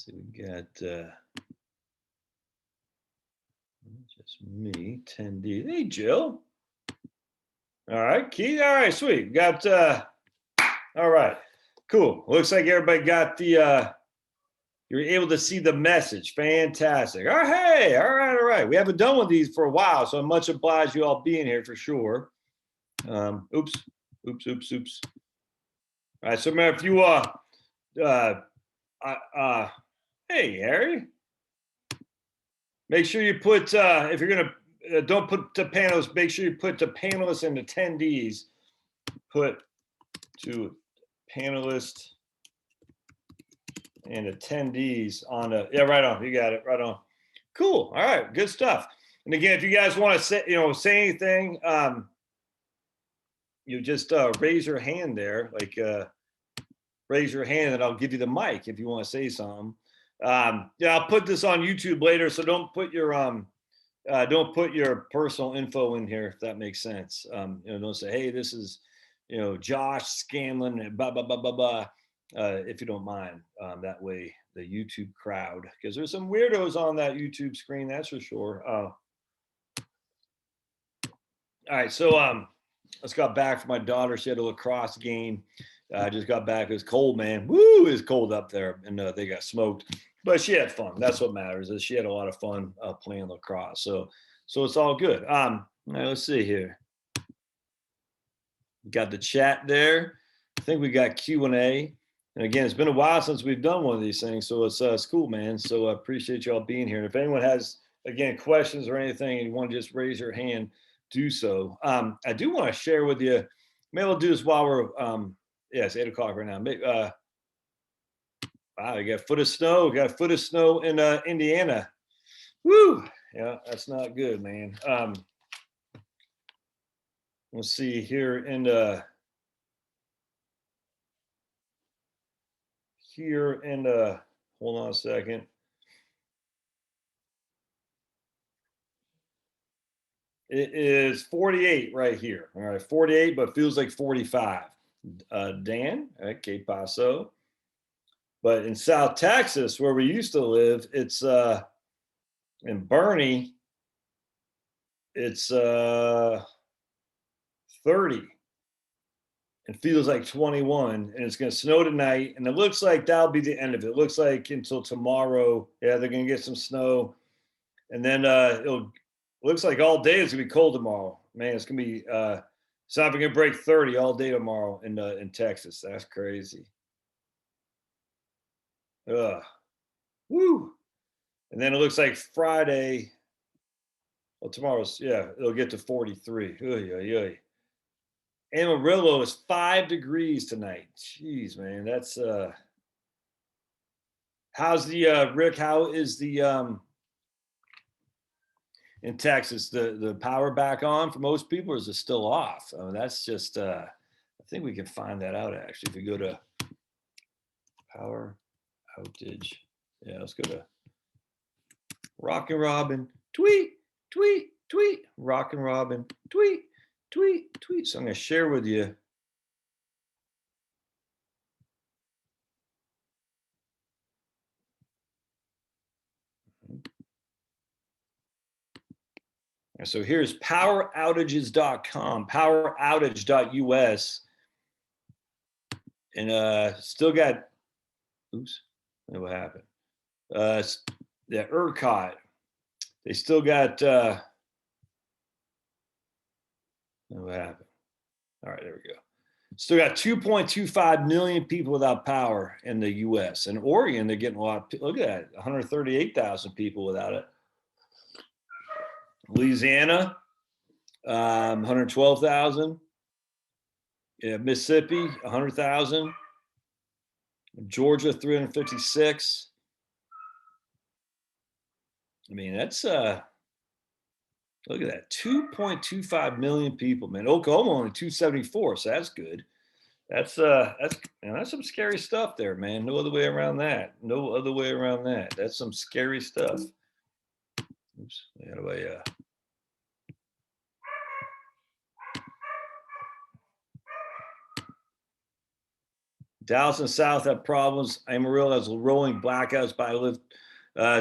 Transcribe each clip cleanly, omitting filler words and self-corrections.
see, we got just me, 10D. Hey, Jill. All right, Keith. All right, sweet. We got all right, cool. Looks like everybody got the you're able to see the message. Fantastic. All right, hey, all right. We haven't done one of these for a while, so I'm much obliged you all being here for sure. Oops. All right, so remember, if you hey, Harry, make sure you put if you're gonna don't put the panelists, make sure you put the panelists and attendees. Put to panelists and attendees on a, yeah, right on. You got it, right on. Cool. All right, good stuff. And again, if you guys want to say anything, you just raise your hand there, like raise your hand, and I'll give you the mic if you want to say something. Yeah, I'll put this on YouTube later, so don't put your personal info in here if that makes sense. Don't say, hey, this is Josh Scanlon and blah blah blah blah blah. If you don't mind, that way the YouTube crowd, because there's some weirdos on that YouTube screen, that's for sure. All right, so I just got back from my daughter. She had a lacrosse game. I just got back. It was cold, man. Woo, it's cold up there, and they got smoked. But she had fun. That's what matters. Is she had a lot of fun playing lacrosse. So it's all good. All right, let's see here. Got the chat there. I think we got Q&A. And again, it's been a while since we've done one of these things, so it's cool, man. So I appreciate y'all being here. And if anyone has, again, questions or anything, and you want to just raise your hand, do so. I do want to share with you. Maybe we'll do this while we're yeah, it's 8 o'clock right now. Wow, you got a foot of snow. Got a foot of snow in Indiana. Woo! Yeah, that's not good, man. Let's see here in hold on a second. It is 48 right here. All right, 48, but feels like 45. Dan, okay, Paso. But in South Texas, where we used to live, it's in Bernie, it's 30. It feels like 21, and it's going to snow tonight. And it looks like that'll be the end of it. It looks like until tomorrow. Yeah, they're going to get some snow, and then looks like all day it's going to be cold tomorrow. Man, it's going to be it's not going to break 30 all day tomorrow in Texas. That's crazy. Woo. And then it looks like Friday. Well, tomorrow's, yeah, it'll get to 43. Amarillo is 5 degrees tonight. Jeez, man, that's how's the Rick? How is the in Texas the power back on for most people, or is it still off? I mean, that's just I think we can find that out actually if you go to power outage. Yeah, let's go to Rockin' Robin tweet. Rockin' Robin tweet. So I'm going to share with you. So here's poweroutages.com, poweroutage.us. And still got, oops, what happened? The ERCOT, they still got, what happened? All right, there we go. Still got 2.25 million people without power in the U.S. In Oregon, they're getting a lot. Look at that, 138,000 people without it. Louisiana, 112,000. Yeah, Mississippi, 100,000. Georgia, 356. I mean, that's look at that, 2.25 million people, man. Oklahoma only 274, so that's good. That's some scary stuff there, man. No other way around that. No other way around that. That's some scary stuff. Oops. How do I Dallas and South have problems. Amarillo has rolling blackouts, but I live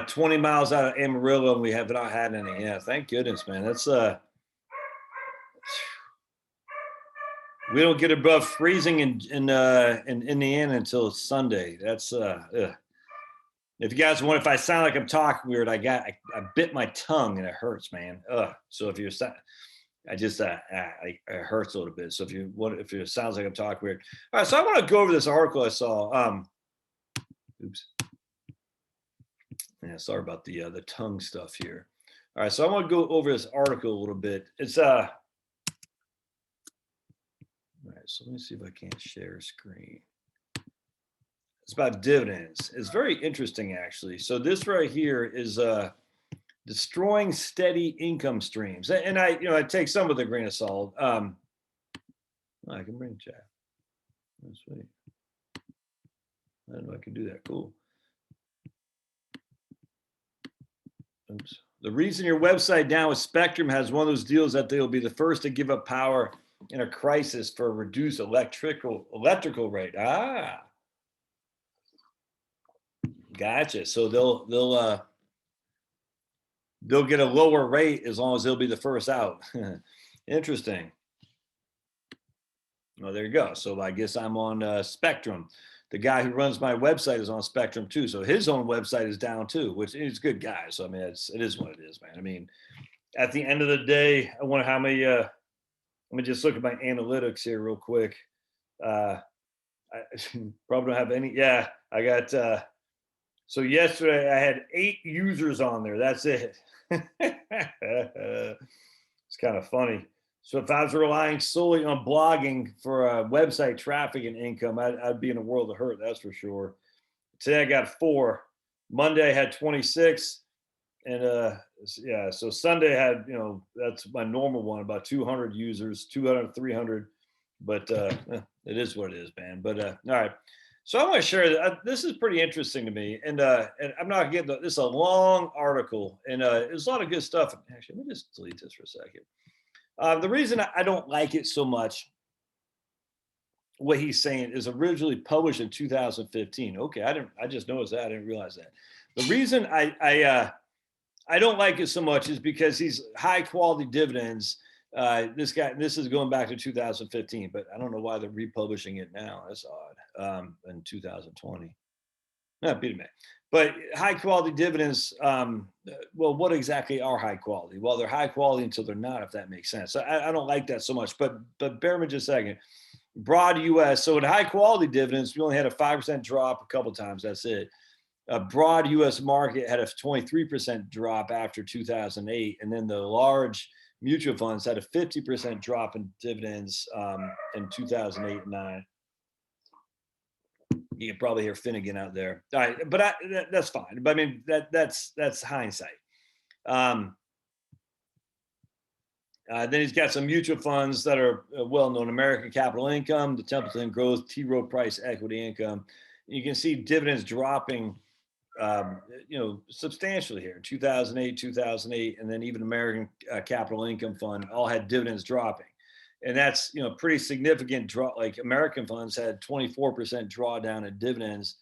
20 miles out of Amarillo, and we have not had any. Yeah, thank goodness, man. That's we don't get above freezing in Indiana until Sunday. That's ugh. If you guys want, if I sound like I'm talking weird, I bit my tongue and it hurts, man. Ugh. So if you're, I just it hurts a little bit. So if it sounds like I'm talking weird, all right. So I want to go over this article I saw. Oops. Yeah, sorry about the tongue stuff here. All right, so I want to go over this article a little bit. It's all right. So let me see if I can't share screen. It's about dividends. It's very interesting, actually. So this right here is destroying steady income streams, and I take some with a grain of salt. I can bring chat. That's sweet. I don't know I can do that. Cool. Oops. The reason your website down with Spectrum has one of those deals that they'll be the first to give up power in a crisis for a reduced electrical rate. Gotcha. So they'll get a lower rate as long as they'll be the first out. Interesting. Well, there you go. So I guess I'm on Spectrum. The guy who runs my website is on Spectrum too. So his own website is down too, which is a good guy. So I mean, it is what it is, man. I mean, at the end of the day, I wonder how many. Let me just look at my analytics here real quick. I probably don't have any. Yeah, I got. So yesterday I had 8 users on there. That's it. It's kind of funny. So if I was relying solely on blogging for website traffic and income, I'd be in a world of hurt. That's for sure. Today I got 4. Monday I had 26. And yeah, so Sunday I had, that's my normal one, about 200 users, 200, 300. But it is what it is, man. But all right. So I want to share that. This is pretty interesting to me. And I'm not getting this is a long article, and there's a lot of good stuff. Actually, let me just delete this for a second. The reason I don't like it so much, what he's saying, is originally published in 2015. Okay, I just noticed that. I didn't realize that. The reason I don't like it so much is because these high quality dividends. This is going back to 2015, but I don't know why they're republishing it now. That's odd. In 2020. Not beat me. But high quality dividends, well, what exactly are high quality? Well, they're high quality until they're not, if that makes sense. So I don't like that so much, but bear with me just a second. Broad US, so in high quality dividends, we only had a 5% drop a couple times, that's it. A broad US market had a 23% drop after 2008, and then the large mutual funds had a 50% drop in dividends in 2008 and 9. You can probably hear Finnegan out there. All right, but that's fine. But I mean, that's hindsight. Then he's got some mutual funds that are well-known: American Capital Income, the Templeton Growth, T. Rowe Price Equity Income. You can see dividends dropping, substantially here. 2008, and then even American Capital Income Fund all had dividends dropping. And that's, pretty significant draw. Like American funds had 24% drawdown in dividends,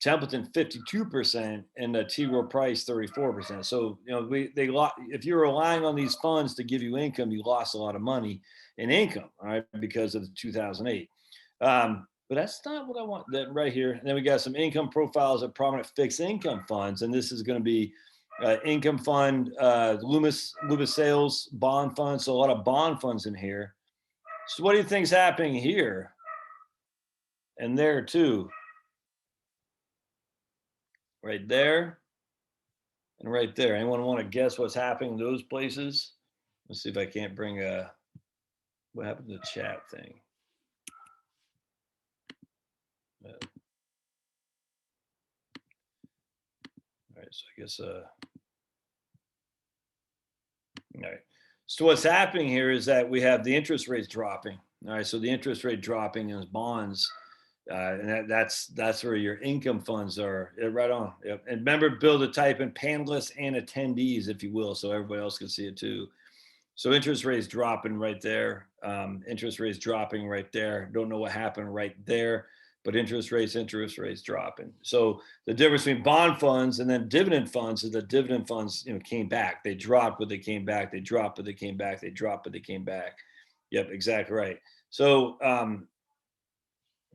Templeton 52%, and the T. Rowe Price 34%. So, if you're relying on these funds to give you income, you lost a lot of money in income, all right, because of the 2008. But that's not what I want. That right here. And then we got some income profiles of prominent fixed income funds, and this is going to be income fund, Loomis Sales bond fund. So a lot of bond funds in here. So what do you think's happening here and there too? Right there and right there. Anyone want to guess what's happening in those places? Let's see if I can't bring what happened to the chat thing? All right, so I guess all right. So what's happening here is that we have the interest rates dropping. All right, so the interest rate dropping in bonds, and that's where your income funds are. Right on. Yep. And remember, Bill, to type in panelists and attendees, if you will, so everybody else can see it too. So interest rates dropping right there. Interest rates dropping right there. Don't know what happened right there. but interest rates dropping. So the difference between bond funds and then dividend funds is that dividend funds, came back. They dropped, but they came back. They dropped, but they came back. They dropped, but they came back. Yep, exactly right. So let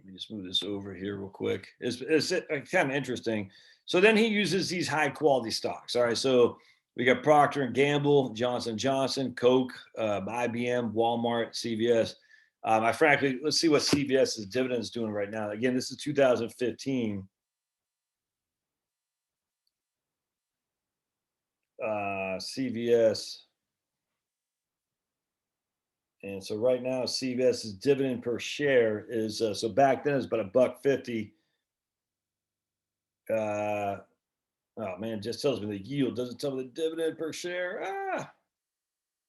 me just move this over here real quick. It's kind of interesting. So then he uses these high quality stocks. All right, so we got Procter and Gamble, Johnson & Johnson, Coke, IBM, Walmart, CVS. Frankly, let's see what CVS's dividend is doing right now. Again, this is 2015. CVS. And so right now, CVS's dividend per share is, so back then it was about $1.50. Oh man, it just tells me the yield, doesn't tell me the dividend per share. All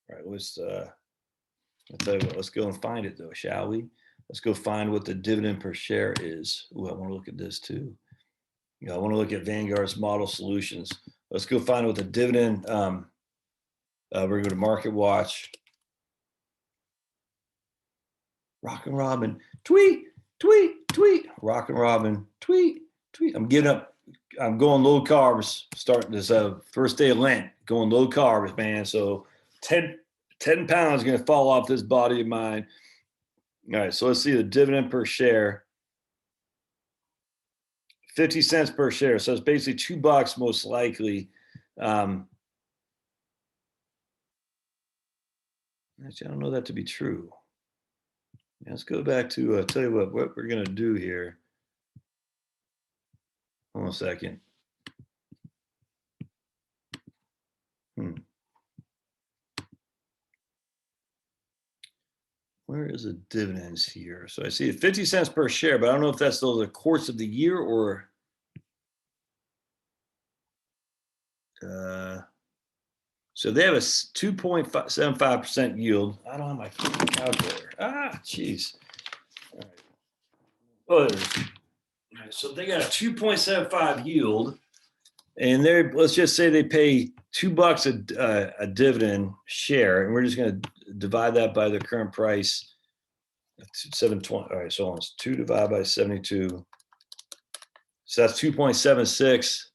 right, I'll tell you what, let's go and find it though, shall we? Let's go find what the dividend per share is. Ooh, I want to look at this too. I want to look at Vanguard's model solutions. Let's go find what the dividend, we're going to Market Watch. Rock and Robin, tweet, tweet, tweet. Rock and Robin, tweet, tweet. I'm going low carbs, starting this first day of Lent, going low carbs, man. So 10 pounds going to fall off this body of mine. All right, so let's see the dividend per share. 50 cents per share. So it's basically $2 most likely. Actually, I don't know that to be true. Let's go back to, tell you what we're going to do here. Hold on a second. Where is the dividends here? So I see 50 cents per share, but I don't know if that's still the course of the year or. So they have a 2.75% yield. I don't have my calculator. Jeez. All right. All right. So they got a 2.75 yield, and let's just say they pay $2 a dividend share, and we're just going to divide that by the current price. 720. All right, so it's 2 divided by 72. So that's 2.76.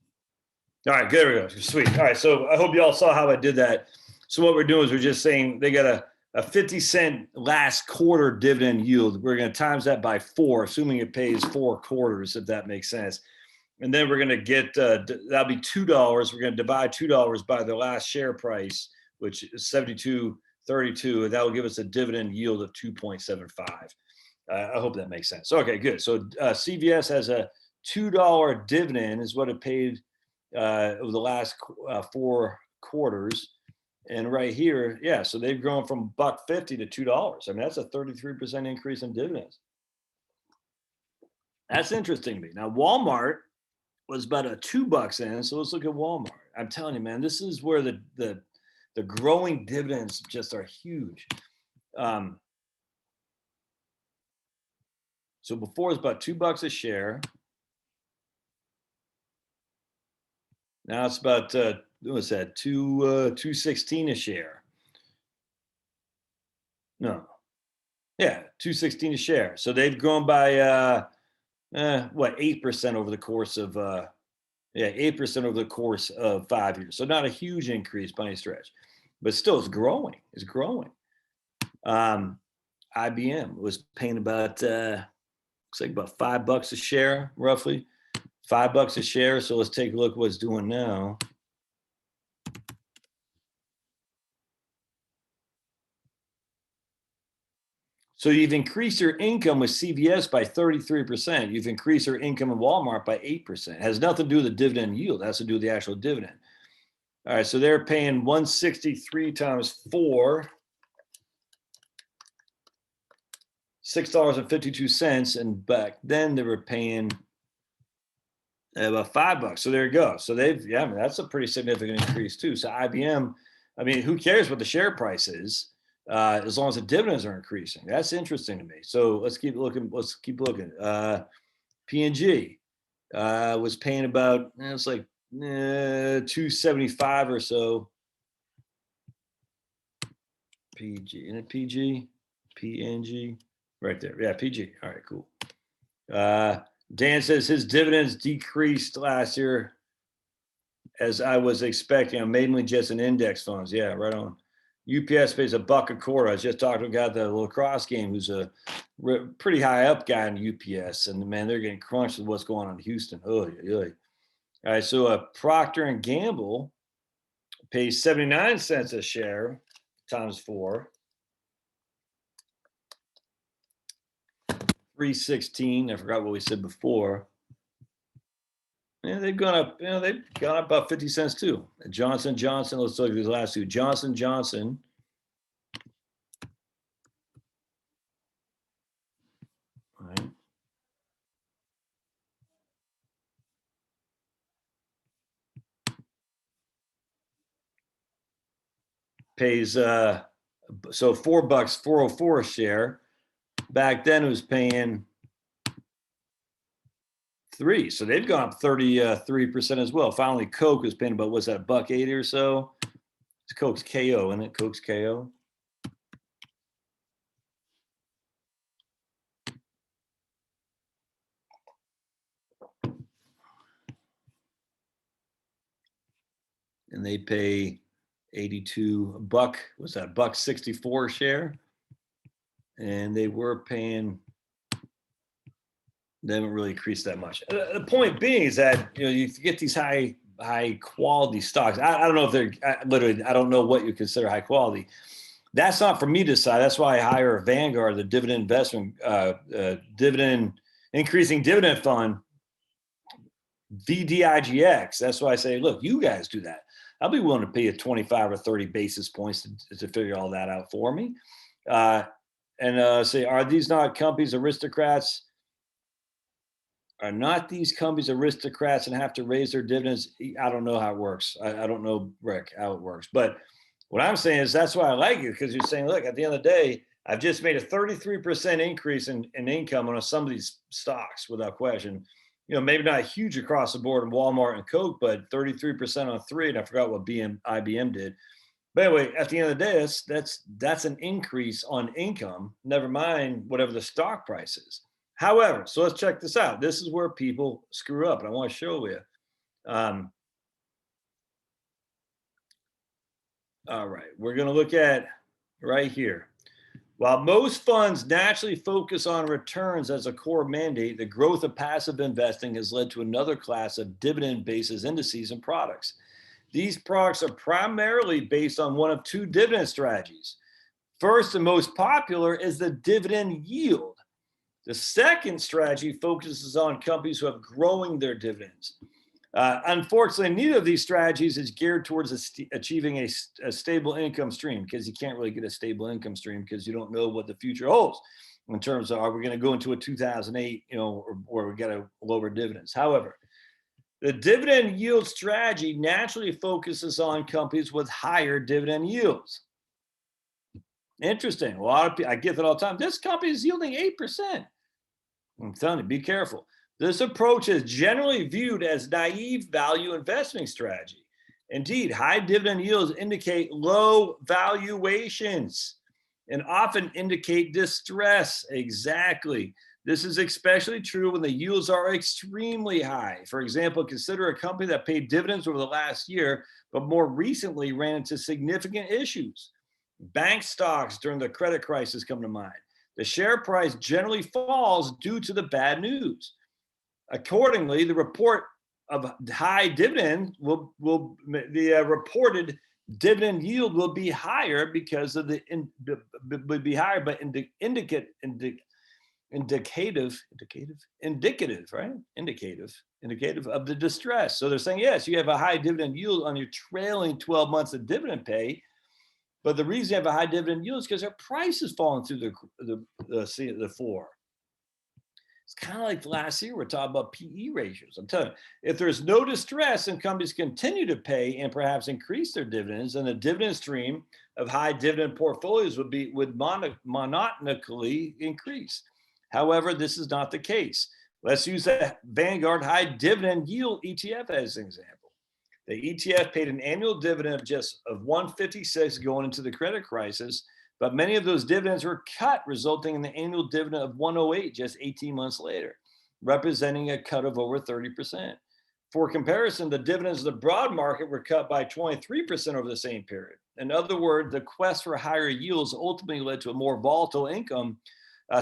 All right, good. There we go. Sweet. All right, so I hope you all saw how I did that. So what we're doing is we're just saying they got a 50-cent last quarter dividend yield. We're going to times that by 4, assuming it pays 4 quarters, if that makes sense. And then we're going to get, that'll be $2. We're going to divide $2 by the last share price, which is 72.32, and that will give us a dividend yield of 2.75. I hope that makes sense. Okay, good. So CVS has a $2 dividend is what it paid over the last 4 quarters. And right here, yeah, so they've grown from $1.50 to $2. I mean, that's a 33% increase in dividends. That's interesting to me. Now, Walmart was about a $2 in, so let's look at Walmart. I'm telling you, man, this is where the growing dividends just are huge. So before it was about $2 a share. Now it's about what's that? $2.16 a share. No, yeah, $2.16 a share. So they've grown by 8% over the course of 8% over the course of 5 years. So not a huge increase by any stretch, but still it's growing. It's growing. IBM was paying about looks like about $5 a share, roughly. $5 a share. So let's take a look at what it's doing now. So you've increased your income with CVS by 33%. You've increased your income in Walmart by 8%. It has nothing to do with the dividend yield. It has to do with the actual dividend. All right, so they're paying 163 times 4, $6.52, and back then they were paying about $5. So there you go. So that's a pretty significant increase too. So IBM, I mean, who cares what the share price is? As long as the dividends are increasing. That's interesting to me. So let's keep looking. P&G was paying about, it's like $2.75 or so. PG, isn't it PG? PNG? Right there. Yeah, PG. All right, cool. Dan says his dividends decreased last year as I was expecting, mainly just in index funds. Yeah, right on. UPS pays $1.25. I was just talking to a guy at the lacrosse game who's a pretty high up guy in UPS, and man, they're getting crunched with what's going on in Houston. Oh, yeah. All right, so Procter and Gamble pays 79 cents a share times 4. 316. I forgot what we said before. Yeah, they've gone up. They've gone up about 50 cents too. Johnson Johnson. Let's look at these last two. Johnson Johnson. All right. Pays so $4, $4.04 a share. Back then it was paying 3, so they've gone up 33% as well. Finally, Coke is paying about, what's that, $1.80 or so? It's Coke's KO, isn't it? Coke's KO. And they pay 82 buck. What's that? $1.64 a share. And they were paying. They haven't really increased that much. The point being is that you get these high quality stocks. I don't know if they're literally. I don't know what you consider high quality. That's not for me to decide. That's why I hire Vanguard, the dividend investment, dividend increasing dividend fund, VDIGX. That's why I say, look, you guys do that. I'll be willing to pay you 25 or 30 basis points to figure all that out for me. And say, are these not companies aristocrats? Are not these companies aristocrats and have to raise their dividends? I don't know how it works. I don't know, Rick, how it works. But what I'm saying is that's why I like it, because you're saying, look, at the end of the day, I've just made a 33% increase in income on some of these stocks without question. Maybe not huge across the board in Walmart and Coke, but 33% on 3. And I forgot what IBM did. But anyway, at the end of the day, that's an increase on income, never mind whatever the stock price is. However, so let's check this out. This is where people screw up, and I want to show you. All right, we're going to look at right here. While most funds naturally focus on returns as a core mandate, the growth of passive investing has led to another class of dividend-basis indices and products. These products are primarily based on one of 2 dividend strategies. First and most popular is the dividend yield. The second strategy focuses on companies who have growing their dividends. Unfortunately, neither of these strategies is geared towards achieving a stable income stream, because you can't really get a stable income stream because you don't know what the future holds in terms of, are we going to go into a 2008, or we got to lower dividends. However, the dividend yield strategy naturally focuses on companies with higher dividend yields. Interesting. A lot of people, I get that all the time. This company is yielding 8%. I'm telling you, be careful. This approach is generally viewed as naive value investing strategy. Indeed, high dividend yields indicate low valuations and often indicate distress. Exactly. This is especially true when the yields are extremely high. For example, consider a company that paid dividends over the last year, but more recently ran into significant issues. Bank stocks during the credit crisis come to mind. The share price generally falls due to the bad news. Accordingly, the report of high dividend the reported dividend yield will be higher because of would be higher, but indicative, right? Indicative of the distress. So they're saying, yes, you have a high dividend yield on your trailing 12 months of dividend pay, but the reason you have a high dividend yield is because their price is falling through the floor. It's kind of like last year, we're talking about PE ratios. I'm telling you, if there's no distress and companies continue to pay and perhaps increase their dividends, then the dividend stream of high dividend portfolios would monotonically increase. However, this is not the case. Let's use the Vanguard High Dividend Yield ETF as an example. The ETF paid an annual dividend of 156 going into the credit crisis, but many of those dividends were cut, resulting in the annual dividend of 108 just 18 months later. representing a cut of over 30%. For comparison, the dividends of the broad market were cut by 23% over the same period. In other words, the quest for higher yields ultimately led to a more volatile income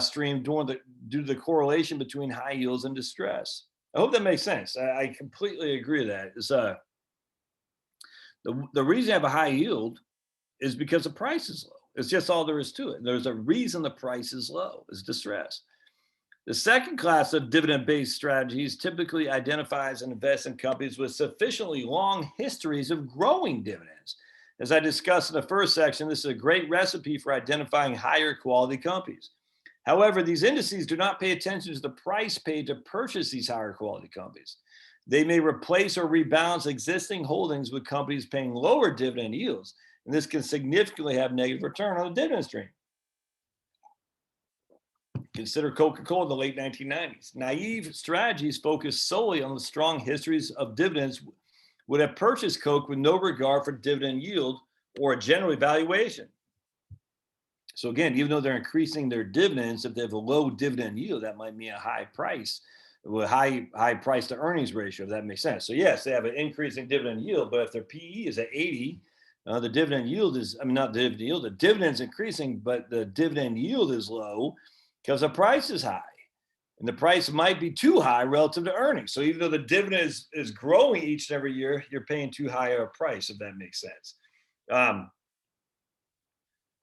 stream due to the correlation between high yields and distress. I hope that makes sense. I completely agree with that. It's, the reason I have a high yield is because the price is low. It's just all there is to it. There's a reason the price is low, is distress. The second class of dividend-based strategies typically identifies and invests in companies with sufficiently long histories of growing dividends. As I discussed in the first section, this is a great recipe for identifying higher quality companies. However, these indices do not pay attention to the price paid to purchase these higher quality companies. They may replace or rebalance existing holdings with companies paying lower dividend yields, and this can significantly have negative return on the dividend stream. Consider Coca-Cola in the late 1990s. Naive strategies focused solely on the strong histories of dividends would have purchased Coke with no regard for dividend yield or a general valuation. So again, even though they're increasing their dividends, if they have a low dividend yield, that might mean a high price, with high price to earnings ratio, if that makes sense. So yes, they have an increasing dividend yield, but if their PE is at 80, the dividend yield is, not the dividend yield, the dividend's increasing, but the dividend yield is low because the price is high. And the price might be too high relative to earnings. So even though the dividend is growing each and every year, you're paying too high a price, if that makes sense. All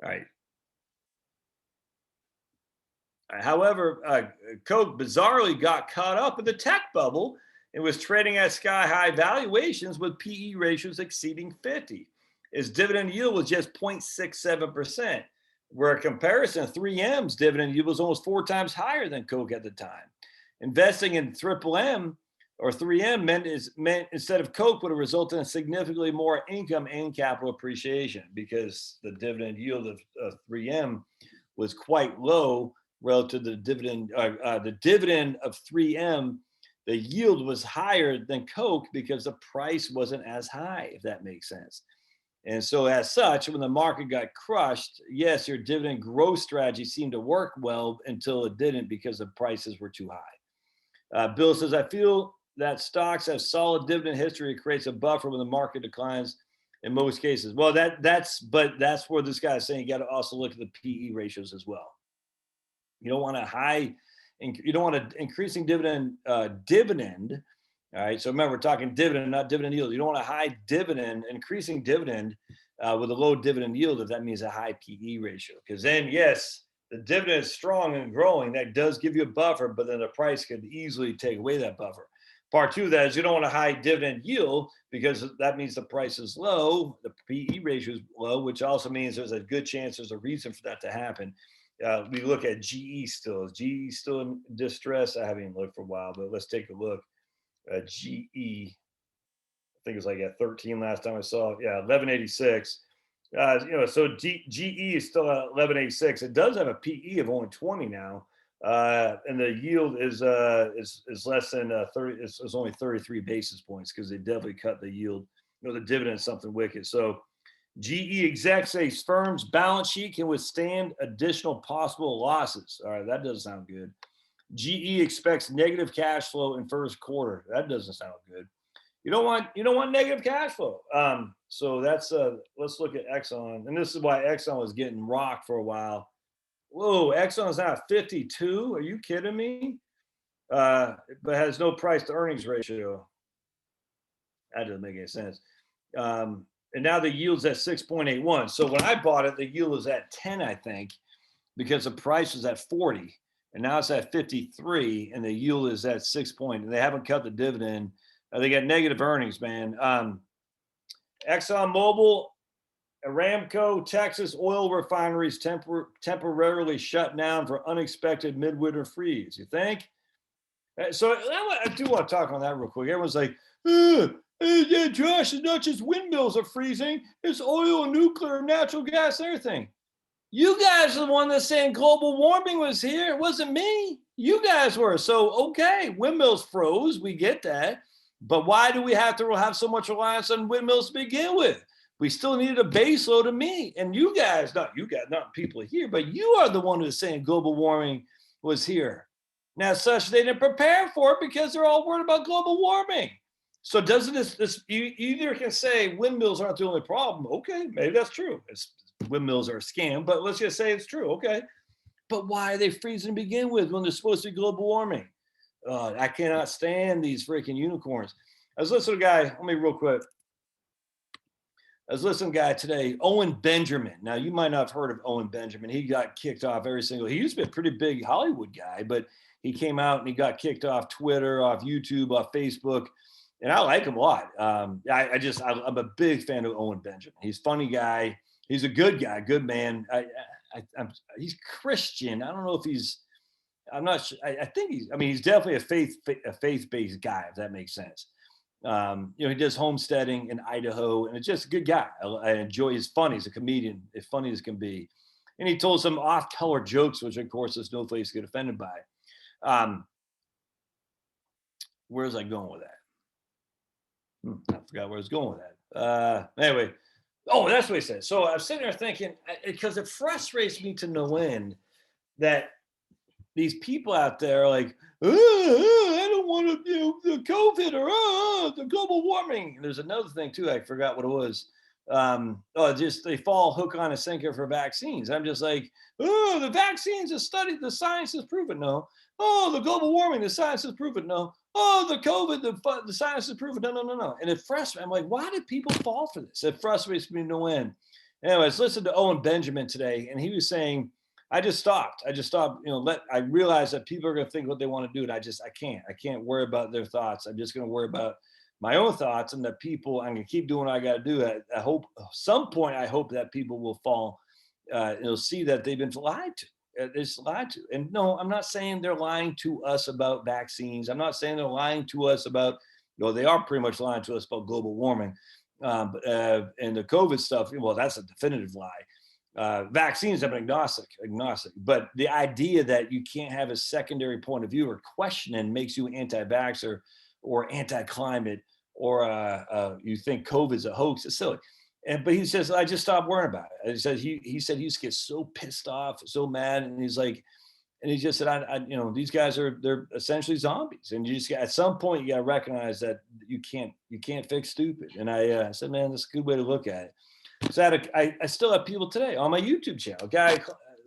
right. However, Coke bizarrely got caught up in the tech bubble and was trading at sky-high valuations with PE ratios exceeding 50. Its dividend yield was just 0.67%, where a comparison, 3M's dividend yield was almost 4 times higher than Coke at the time. Investing in M or 3M meant instead of Coke would have resulted in significantly more income and capital appreciation because the dividend yield of 3M was quite low relative to the dividend. The dividend of 3M, the yield was higher than Coke because the price wasn't as high, if that makes sense. And so as such, when the market got crushed, yes, your dividend growth strategy seemed to work well until it didn't because the prices were too high. Bill says, I feel that stocks have solid dividend history. It creates a buffer when the market declines in most cases. Well, that's where this guy is saying you got to also look at the PE ratios as well. You don't want an increasing dividend, all right, so remember, we're talking dividend, not dividend yield. You don't want a high dividend, increasing dividend with a low dividend yield if that means a high PE ratio. Because then, yes, the dividend is strong and growing. That does give you a buffer, but then the price could easily take away that buffer. Part two of that is you don't want a high dividend yield because that means the price is low, the PE ratio is low, which also means there's a good chance there's a reason for that to happen. We look at GE still. Is GE still in distress? I haven't even looked for a while, but let's take a look. GE, I think it's like at 13 last time I saw it. Yeah, 1186. So GE is still at 1186. It does have a PE of only 20 now, and the yield is less than 30. It's only 33 basis points because they definitely cut the yield. The dividend is something wicked. So GE execs say firm's balance sheet can withstand additional possible losses. All right, that doesn't sound good. GE expects negative cash flow in first quarter. That doesn't sound good. You don't want negative cash flow. So that's let's look at Exxon, and this is why Exxon was getting rocked for a while. Whoa, Exxon's now 52. Are you kidding me? But has no price to earnings ratio. That doesn't make any sense. And now the yield's at 6.81. So when I bought it, the yield was at 10, I think, because the price was at 40. And now it's at 53, and the yield is at 6 point. And they haven't cut the dividend. They got negative earnings, man. ExxonMobil, Aramco, Texas oil refineries temporarily shut down for unexpected midwinter freeze. You think? So I do want to talk on that real quick. Everyone's like, yeah, Josh, it's not just windmills are freezing. It's oil and nuclear, natural gas, and everything. You guys are the one that's saying global warming was here. It wasn't me. You guys were. So, okay, windmills froze. We get that. But why do we have to have so much reliance on windmills to begin with? We still needed a base load of me. And you guys, not people here, but you are the one who's saying global warming was here. Now, such they didn't prepare for it because they're all worried about global warming. So doesn't this you either can say windmills aren't the only problem. Okay, maybe that's true. Windmills are a scam, but let's just say it's true. Okay. But why are they freezing to begin with when there's supposed to be global warming? I cannot stand these freaking unicorns. I was listening to a guy, let me real quick. I was listening to a guy today, Owen Benjamin. Now, you might not have heard of Owen Benjamin. He got kicked off he used to be a pretty big Hollywood guy, but he came out and he got kicked off Twitter, off YouTube, off Facebook. And I like him a lot. I'm a big fan of Owen Benjamin. He's a funny guy. He's a good guy, good man. He's Christian. I don't know if I'm not sure. I think he's definitely a faith-based guy, if that makes sense. He does homesteading in Idaho, and it's just a good guy. I enjoy. He's funny. He's a comedian, as funny as can be. And he told some off-color jokes, which of course the snowflakes get offended by. Where's I going with that? I forgot where I was going with that. Anyway, that's what he said. So I'm sitting there thinking, because it frustrates me to no end that these people out there are like, I don't want to, the COVID or the global warming. And there's another thing too. I forgot what it was. They fall hook on a sinker for vaccines. I'm just like, the vaccines are studied, the science has proven no. The global warming, the science has proven no. The COVID, the science has proven no. And it frustrates me. I'm like, why did people fall for this? It frustrates me no end. Anyways, listen to Owen Benjamin today, and he was saying, I just stopped. I realized that people are going to think what they want to do. And I can't worry about their thoughts. I'm just going to worry about my own thoughts, and that people, I'm going to keep doing what I got to do. I hope at some point, I hope that people will fall, see that they've been lied to. They're just lied to. And no, I'm not saying they're lying to us about vaccines. I'm not saying they're lying to us about, they are pretty much lying to us about global warming. And the COVID stuff, well, that's a definitive lie. Vaccines, I'm agnostic, but the idea that you can't have a secondary point of view or questioning makes you anti-vaxxer or anti-climate, or you think COVID's a hoax, it's silly. But he says, I just stopped worrying about it. He said he used to get so pissed off, so mad, and he's like, and he just said, these guys they're essentially zombies, and you just at some point you got to recognize that you can't fix stupid. And I said, man, that's a good way to look at it. So I still have people today on my YouTube channel. A guy,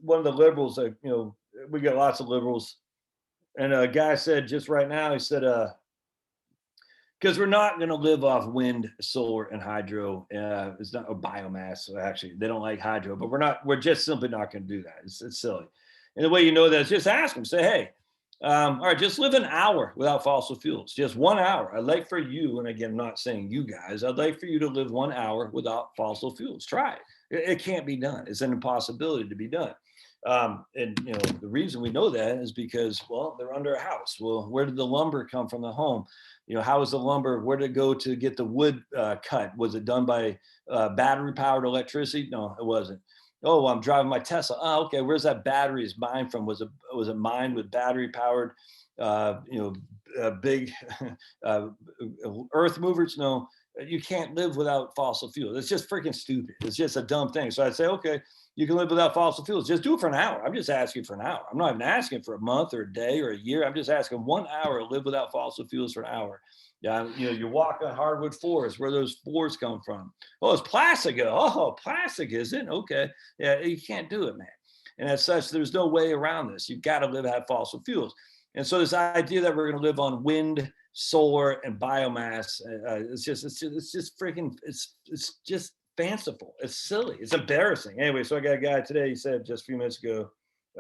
one of the liberals, we got lots of liberals, and a guy said just right now, he said, because we're not going to live off wind, solar, and hydro. It's not a biomass. So actually, they don't like hydro, but we're just simply not going to do that. It's silly. And the way you know that is just ask them, say, hey, all right, just live an hour without fossil fuels, just 1 hour. I'd like for you, and again, I'm not saying you guys, I'd like for you to live 1 hour without fossil fuels. Try it. It can't be done. It's an impossibility to be done. And the reason we know that is because, well, they're under a house. Well, where did the lumber come from the home? How is the lumber, where did it go to get the wood cut? Was it done by battery powered electricity? No, it wasn't. Oh, I'm driving my Tesla. Oh, okay. Where's that battery is mined from? Was it mined with battery powered, big earth movers? No, you can't live without fossil fuels. It's just freaking stupid. It's just a dumb thing. So I'd say, okay, you can live without fossil fuels. Just do it for an hour. I'm just asking for an hour. I'm not even asking for a month or a day or a year. I'm just asking 1 hour to live without fossil fuels for an hour. Yeah, you walk on hardwood floors. Where those floors come from? Oh, it's plastic. Oh, plastic, is it? Okay. Yeah, you can't do it, man. And as such, there's no way around this. You've got to live without fossil fuels. And so this idea that we're going to live on wind, solar, and biomass, it's just freaking, it's just fanciful. It's silly. It's embarrassing. Anyway, so I got a guy today. He said just a few minutes ago.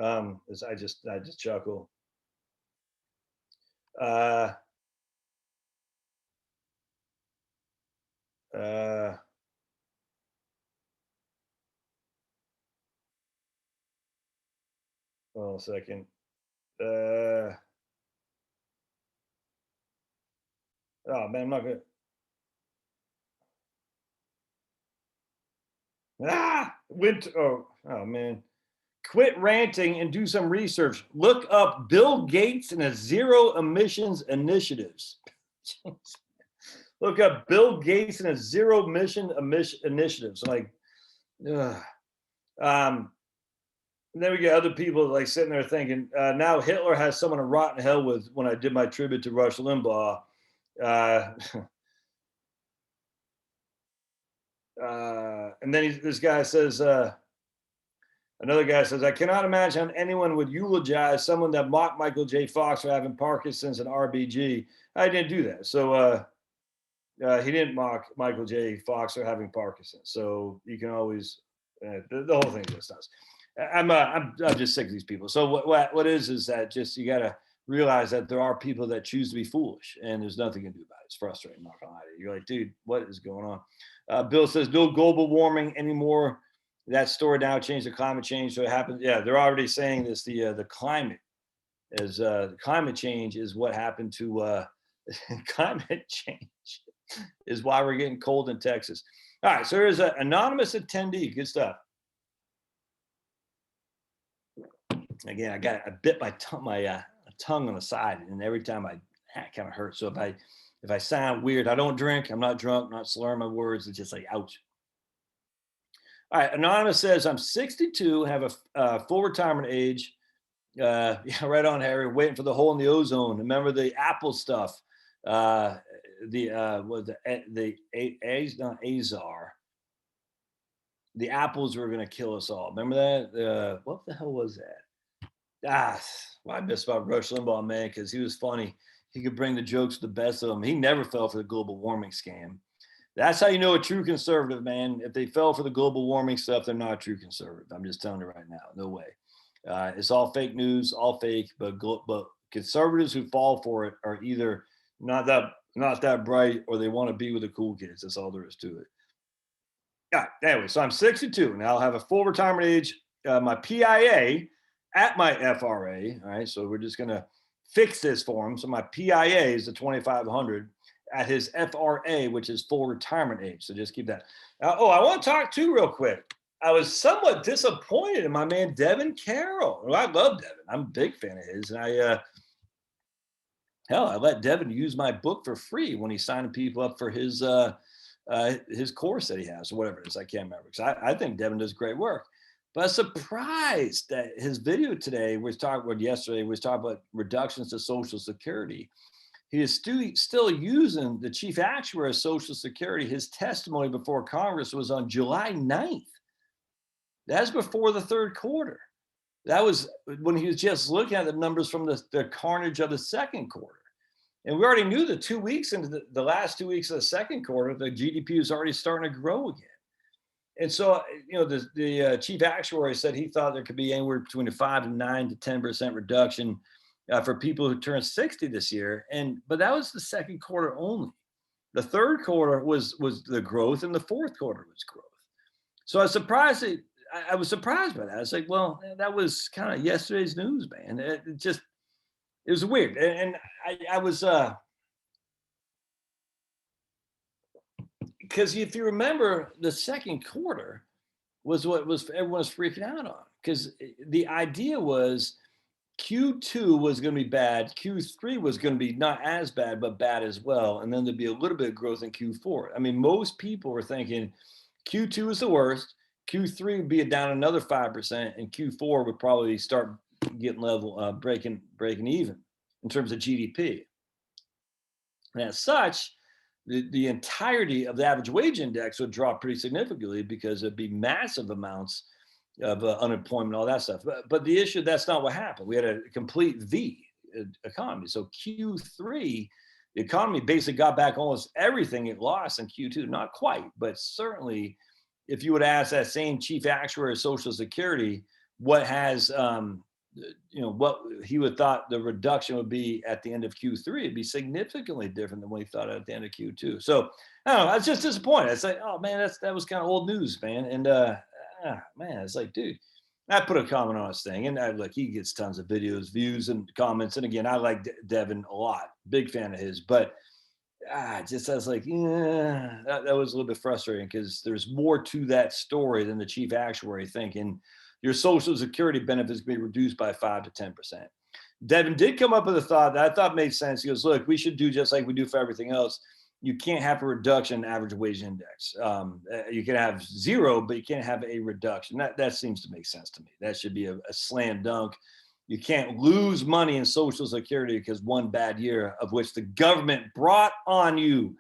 I just chuckle. Hold on a second. Oh man, I'm not gonna. Oh man. Quit ranting and do some research. Look up Bill Gates and his zero emissions initiatives. Look up Bill Gates and his zero emission initiatives. Like, And then we get other people like sitting there thinking, now Hitler has someone to rot in hell with. When I did my tribute to Rush Limbaugh, and then this guy says, another guy says, I cannot imagine anyone would eulogize someone that mocked Michael J. Fox for having Parkinson's and RBG. I didn't do that. So he didn't mock Michael J. Fox for having Parkinson's. So you can always, the whole thing just does. I'm just sick of these people. So what is that just, you got to realize that there are people that choose to be foolish and there's nothing you can do about it. It's frustrating. I'm not gonna lie to you. You're like, dude, what is going on? Bill says no global warming anymore. That story now changed to climate change. So it happens. Yeah, they're already saying this. The climate is climate change is what happened to climate change is why we're getting cold in Texas. All right, so there's an anonymous attendee. Good stuff. Again, I bit my tongue on the side, and every time it kind of hurts. So if I sound weird, I don't drink. I'm not drunk. I'm not slurring my words. It's just like ouch. All right, anonymous says I'm 62, have a full retirement age. Yeah, right on, Harry. Waiting for the hole in the ozone. Remember the Apple stuff? The Azar. The apples were going to kill us all. Remember that? What the hell was that? Well, I miss about Rush Limbaugh, man, because he was funny. He could bring the jokes to the best of them. He never fell for the global warming scam. That's how you know a true conservative, man. If they fell for the global warming stuff, they're not a true conservative. I'm just telling you right now. No way. It's all fake news, all fake. But conservatives who fall for it are either not that bright or they want to be with the cool kids. That's all there is to it. Yeah. Anyway, so I'm 62 now. I'll have a full retirement age. My PIA at my FRA. All right. So we're just gonna fix this for him. So my PIA is the 2,500 at his FRA, which is full retirement age. So just keep that. I want to talk too real quick. I was somewhat disappointed in my man Devin Carroll. Well, I love Devin. I'm a big fan of his, and I let Devin use my book for free when he's signing people up for his course that he has, or whatever it is. I can't remember, because I think Devin does great work. But I'm surprised that his video today yesterday was talking about reductions to Social Security. He is still using the chief actuary of Social Security. His testimony before Congress was on July 9th. That's before the third quarter. That was when he was just looking at the numbers from the carnage of the second quarter. And we already knew that 2 weeks into the last 2 weeks of the second quarter, the GDP was already starting to grow again. And so, the chief actuary said he thought there could be anywhere between a 5 to 9 to 10% reduction for people who turn 60 this year. But that was the second quarter only. The third quarter was the growth, and the fourth quarter was growth. So I was surprised by that. I was like, well, that was kind of yesterday's news, man. It was weird. And I was, because if you remember, the second quarter was what everyone was freaking out on, because the idea was Q2 was going to be bad. Q3 was going to be not as bad, but bad as well. And then there'd be a little bit of growth in Q4. I mean, most people were thinking Q2 is the worst. Q3 would be down another 5%, and Q4 would probably start getting level, breaking even in terms of GDP. And as such, the entirety of the average wage index would drop pretty significantly, because it'd be massive amounts of unemployment, all that stuff. But the issue, that's not what happened. We had a complete V economy. So Q3, the economy basically got back almost everything it lost in Q2. Not quite, but certainly, if you would ask that same chief actuary of Social Security what he would thought the reduction would be at the end of Q3, it'd be significantly different than what he thought at the end of Q2. So I don't know, I was just disappointed. It's like, oh man, that was kind of old news, man. And man, it's like, dude, I put a comment on his thing, and he gets tons of videos, views, and comments. And again, I like Devin a lot, big fan of his, but I was like, yeah, that was a little bit frustrating, because there's more to that story than the chief actuary thinking your Social Security benefits can be reduced by 5 to 10%. Devin did come up with a thought that I thought made sense. He goes, look, we should do just like we do for everything else. you can't have a reduction in average wage index. You can have zero, but you can't have a reduction. That seems to make sense to me. That should be a slam dunk. You can't lose money in Social Security because one bad year of which the government brought on you.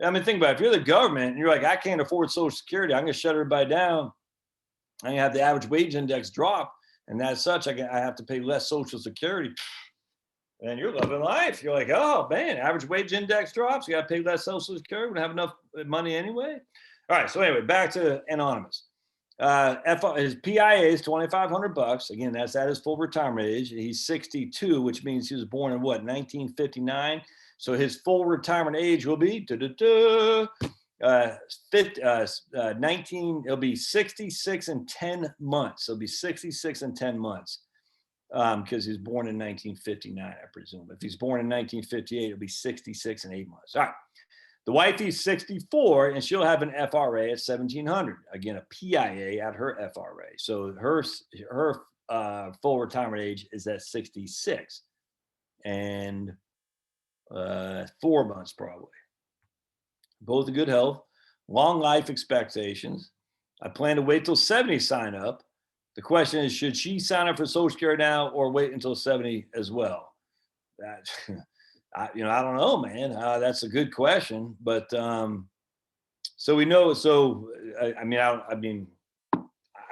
I mean, think about it. If you're the government and you're like, I can't afford Social Security, I'm going to shut everybody down. I'm going to have the average wage index drop. And as such, I have to pay less Social Security. And you're loving life. You're like, oh, man, average wage index drops. You got to pay less Social Security. We don't have enough money anyway. All right. So anyway, back to Anonymous. His PIA is $2,500. Again, that's at his full retirement age. He's 62, which means he was born in what, 1959. So his full retirement age will be 19. It'll be 66 and 10 months. It'll be 66 and 10 months because he's born in 1959, I presume. If he's born in 1958, it'll be 66 and 8 months. All right. The wifey's 64, and she'll have an FRA at 1,700. Again, a PIA at her FRA. So her full retirement age is at 66 and 4 months probably. Both in good health, long life expectations. I plan to wait till 70 sign up. The question is, should she sign up for Social Security now or wait until 70 as well? That. I don't know, man. That's a good question, but so we know. So I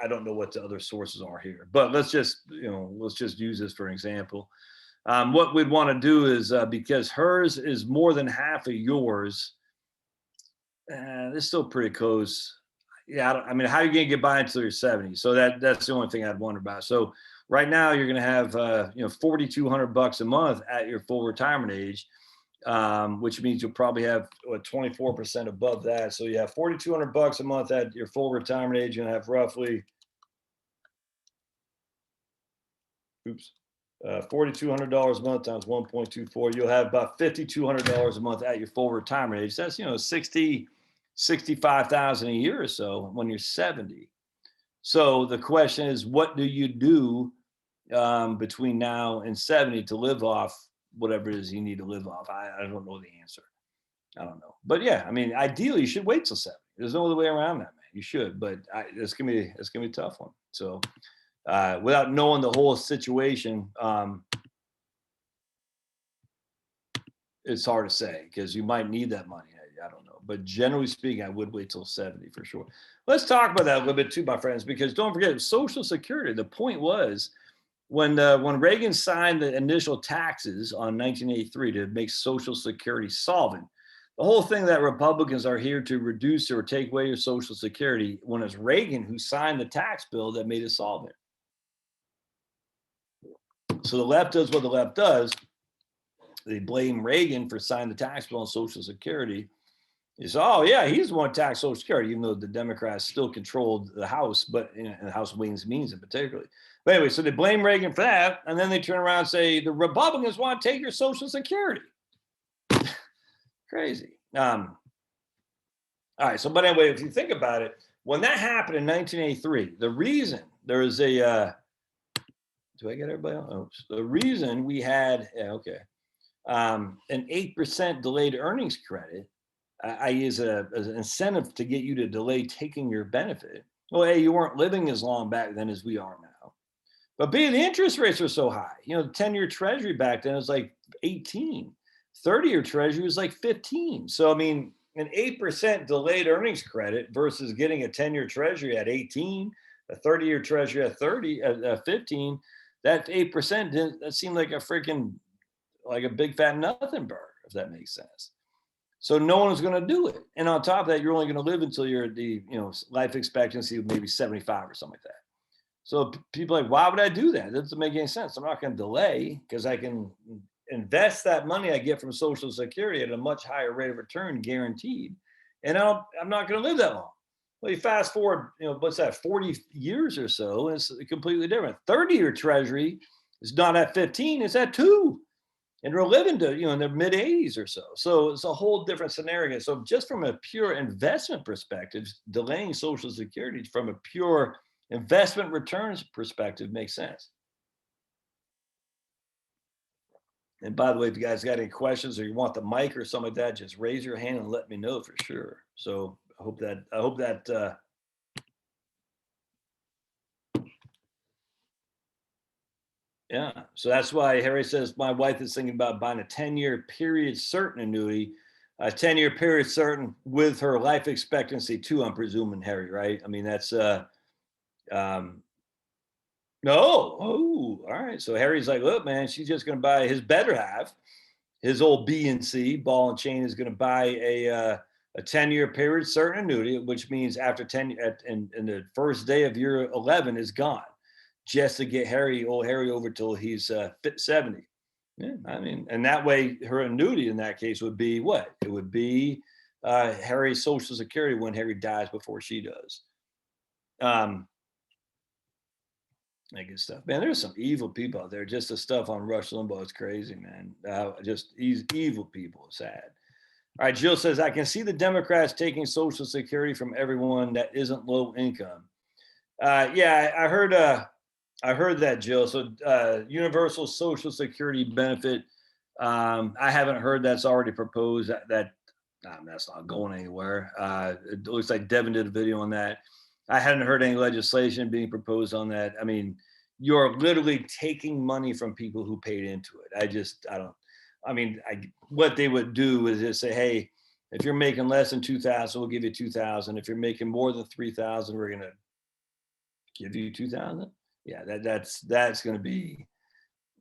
don't know what the other sources are here, but let's just use this for an example. What we'd want to do is because hers is more than half of yours. This is still pretty close. Yeah, how are you gonna get by until you're 70? So that's the only thing I'd wonder about. So right now you're gonna have $4,200 a month at your full retirement age, which means you'll probably have 24% above that. So you have $4,200 a month at your full retirement age. You're gonna have roughly $4,200 a month times 1.24. You'll have about $5,200 a month at your full retirement age. That's $65,000 a year or so when you're 70. So the question is, what do you do between now and 70 to live off whatever it is you need to live off? I don't know the answer. I don't know. But yeah, ideally you should wait till 70. There's no other way around that, man. You should, but it's gonna be a tough one. So without knowing the whole situation, it's hard to say because you might need that money. I don't know. But generally speaking, I would wait till 70 for sure. Let's talk about that a little bit too, my friends, because don't forget Social Security. The point was when Reagan signed the initial taxes on 1983 to make Social Security solvent, the whole thing that Republicans are here to reduce or take away your Social Security, when it's Reagan who signed the tax bill that made it solvent. So the left does what the left does. They blame Reagan for signing the tax bill on Social Security. Is, oh yeah, he's the one who taxed Social Security, even though the Democrats still controlled the House, but and the House Ways and Means in particularly. But anyway, so they blame Reagan for that, and then they turn around and say the Republicans want to take your Social Security. Crazy. All right. So, but anyway, if you think about it, when that happened in 1983, the reason there is a do I get everybody on? Oh, the reason we had an 8% delayed earnings credit. I use as an incentive to get you to delay taking your benefit. Well, A, you weren't living as long back then as we are now. But B, the interest rates are so high. The 10-year treasury back then was like 18. 30-year treasury was like 15. So, an 8% delayed earnings credit versus getting a 10-year treasury at 18, a 30-year treasury at 15, that 8% that seemed like a big fat nothing burger, if that makes sense. So no one was going to do it. And on top of that, you're only going to live until you're the life expectancy of maybe 75 or something like that. So people are like, why would I do that? That doesn't make any sense. I'm not going to delay because I can invest that money I get from Social Security at a much higher rate of return, guaranteed. And I'm not going to live that long. Well, you fast forward, what's that, 40 years or so, and it's completely different. 30-year treasury is not at 15, it's at 2. And we're living to, in their mid 80s or so. So it's a whole different scenario. So just from a pure investment perspective, delaying Social Security from a pure investment returns perspective makes sense. And by the way, if you guys got any questions or you want the mic or something like that, just raise your hand and let me know for sure. So I hope that yeah. So that's why Harry says my wife is thinking about buying a 10-year period certain annuity, a 10-year period certain with her life expectancy too, I'm presuming, Harry, right? I mean, that's no. Oh, all right. So Harry's like, look, man, she's just going to buy his better half. His old B and C ball and chain is going to buy a 10-year period certain annuity, which means after 10 and the first day of year 11 is gone, just to get old Harry over till he's 70. Yeah, I mean, and that way her annuity in that case would be what? It would be Harry's Social Security when Harry dies before she does. That good stuff, man. There's some evil people out there. Just the stuff on Rush Limbaugh is crazy, man. Just evil people. Sad. All right, Jill says I can see the Democrats taking Social Security from everyone that isn't low income. Yeah, I heard that, Jill. So universal Social Security benefit. I haven't heard that's already proposed. That's not going anywhere. It looks like Devin did a video on that. I hadn't heard any legislation being proposed on that. I mean, you're literally taking money from people who paid into it. What they would do is just say, hey, if you're making less than 2,000, we'll give you 2,000. If you're making more than 3,000, we're going to give you 2,000. Yeah, that's going to be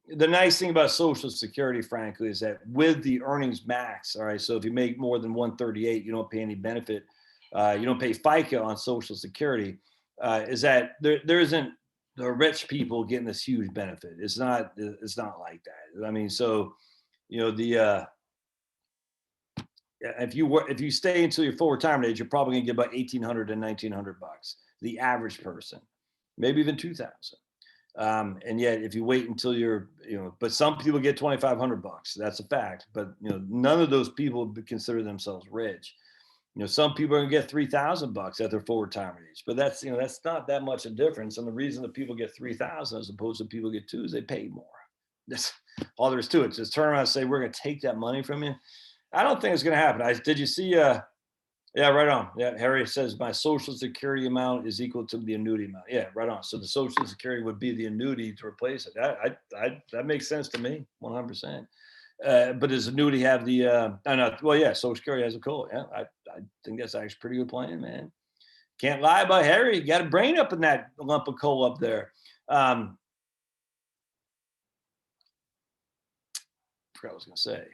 the nice thing about Social Security, frankly, is that with the earnings max, all right, so if you make more than 138, you don't pay any benefit. You don't pay FICA on Social Security, is that there isn't the rich people getting this huge benefit. It's not like that. I mean, so, if you stay until your full retirement age, you're probably gonna get about $1,800 to $1,900, the average person, maybe even 2,000. And yet if you wait until but some people get $2,500. That's a fact. But none of those people would consider themselves rich. Some people are going to get $3,000 at their full retirement age, but that's not that much a difference. And the reason that people get 3,000 as opposed to people get 2 is they pay more. That's all there is to it. Just turn around and say, we're going to take that money from you. I don't think it's going to happen. Did you see, yeah, right on. Yeah. Harry says my Social Security amount is equal to the annuity amount. Yeah, right on. So the Social Security would be the annuity to replace it. That makes sense to me. 100%. But does annuity have the Social Security has a COLA. Yeah, I think that's actually pretty good plan, man. Can't lie about Harry. You got a brain up in that lump of coal up there. Forgot what I was gonna say.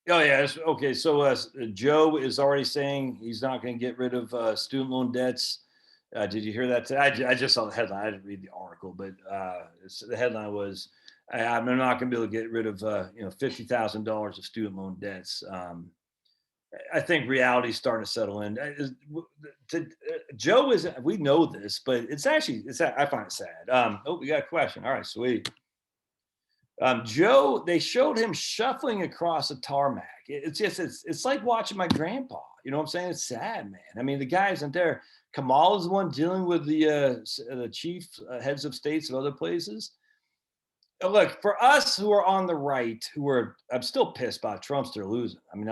Oh yeah, okay. So Joe is already saying he's not going to get rid of student loan debts. Did you hear that? I just saw the headline. I didn't read the article, but the headline was, "I'm not going to be able to get rid of $50,000 of student loan debts." I think reality's starting to settle in. Joe isn't. We know this, but it's I find it sad. We got a question. All right, sweet. Joe, they showed him shuffling across a tarmac. It's like watching my grandpa. You know what I'm saying? It's sad, man. I mean, the guy isn't there. Kamala's the one dealing with the chief heads of states of other places. Look, for us who are on the right, I'm still pissed about Trumpster losing. I mean,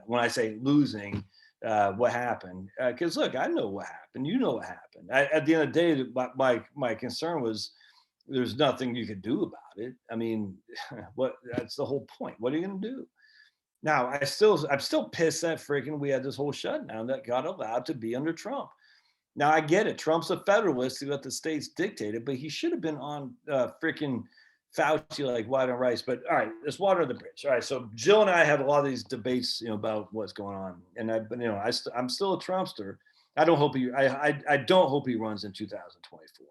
when I say losing, what happened? Because look, I know what happened. You know what happened. At the end of the day, my concern was there's nothing you could do about it. I mean, that's the whole point. What are you going to do? Now, I'm still pissed that we had this whole shutdown that got allowed to be under Trump. Now, I get it. Trump's a federalist who let the states dictate it, but he should have been on Fauci like white on rice. But all right, let's water the bridge. All right, so Jill and I have a lot of these debates, about what's going on, and I'm still a Trumpster. I don't hope I don't hope he runs in 2024.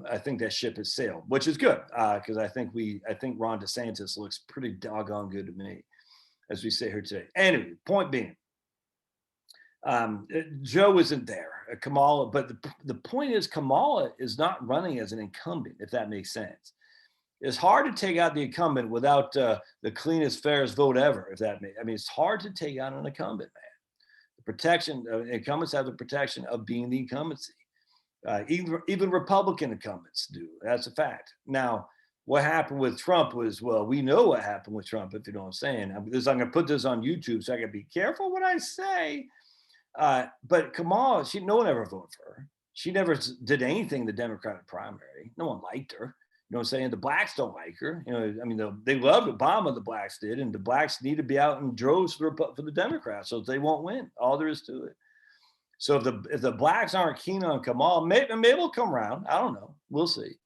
I think that ship has sailed, which is good because I think Ron DeSantis looks pretty doggone good to me, as we say here today. Anyway, point being, Joe isn't there. Kamala, but the point is Kamala is not running as an incumbent, if that makes sense. It's hard to take out the incumbent without the cleanest, fairest vote ever. It's hard to take out an incumbent, man. The protection, incumbents have the protection of being the incumbency. Even Republican incumbents do. That's a fact. Now, what happened with Trump was, well, we know what happened with Trump, if you know what I'm saying. I'm going to put this on YouTube, so I got to be careful what I say. But Kamala, no one ever voted for her. She never did anything in the Democratic primary. No one liked her. You know what I'm saying? The blacks don't like her. You know, I mean, they loved Obama, the blacks did, and the blacks need to be out in droves for the Democrats, so they won't win. All there is to it. So if the blacks aren't keen on Kamala, maybe it'll come around. I don't know. We'll see.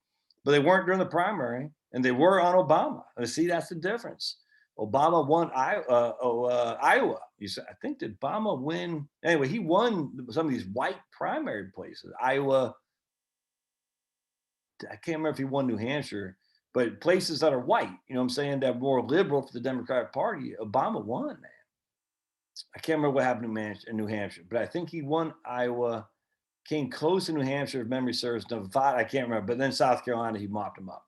But they weren't during the primary, and they were on Obama. And see, that's the difference. Obama won Iowa. I think, did Obama win? Anyway, he won some of these white primary places. Iowa. I can't remember if he won New Hampshire, but places that are white, you know what I'm saying, that are more liberal for the Democratic Party, Obama won, man. I can't remember what happened in New Hampshire, but I think he won Iowa, came close to New Hampshire, if memory serves. Nevada, I can't remember, but then South Carolina, he mopped him up.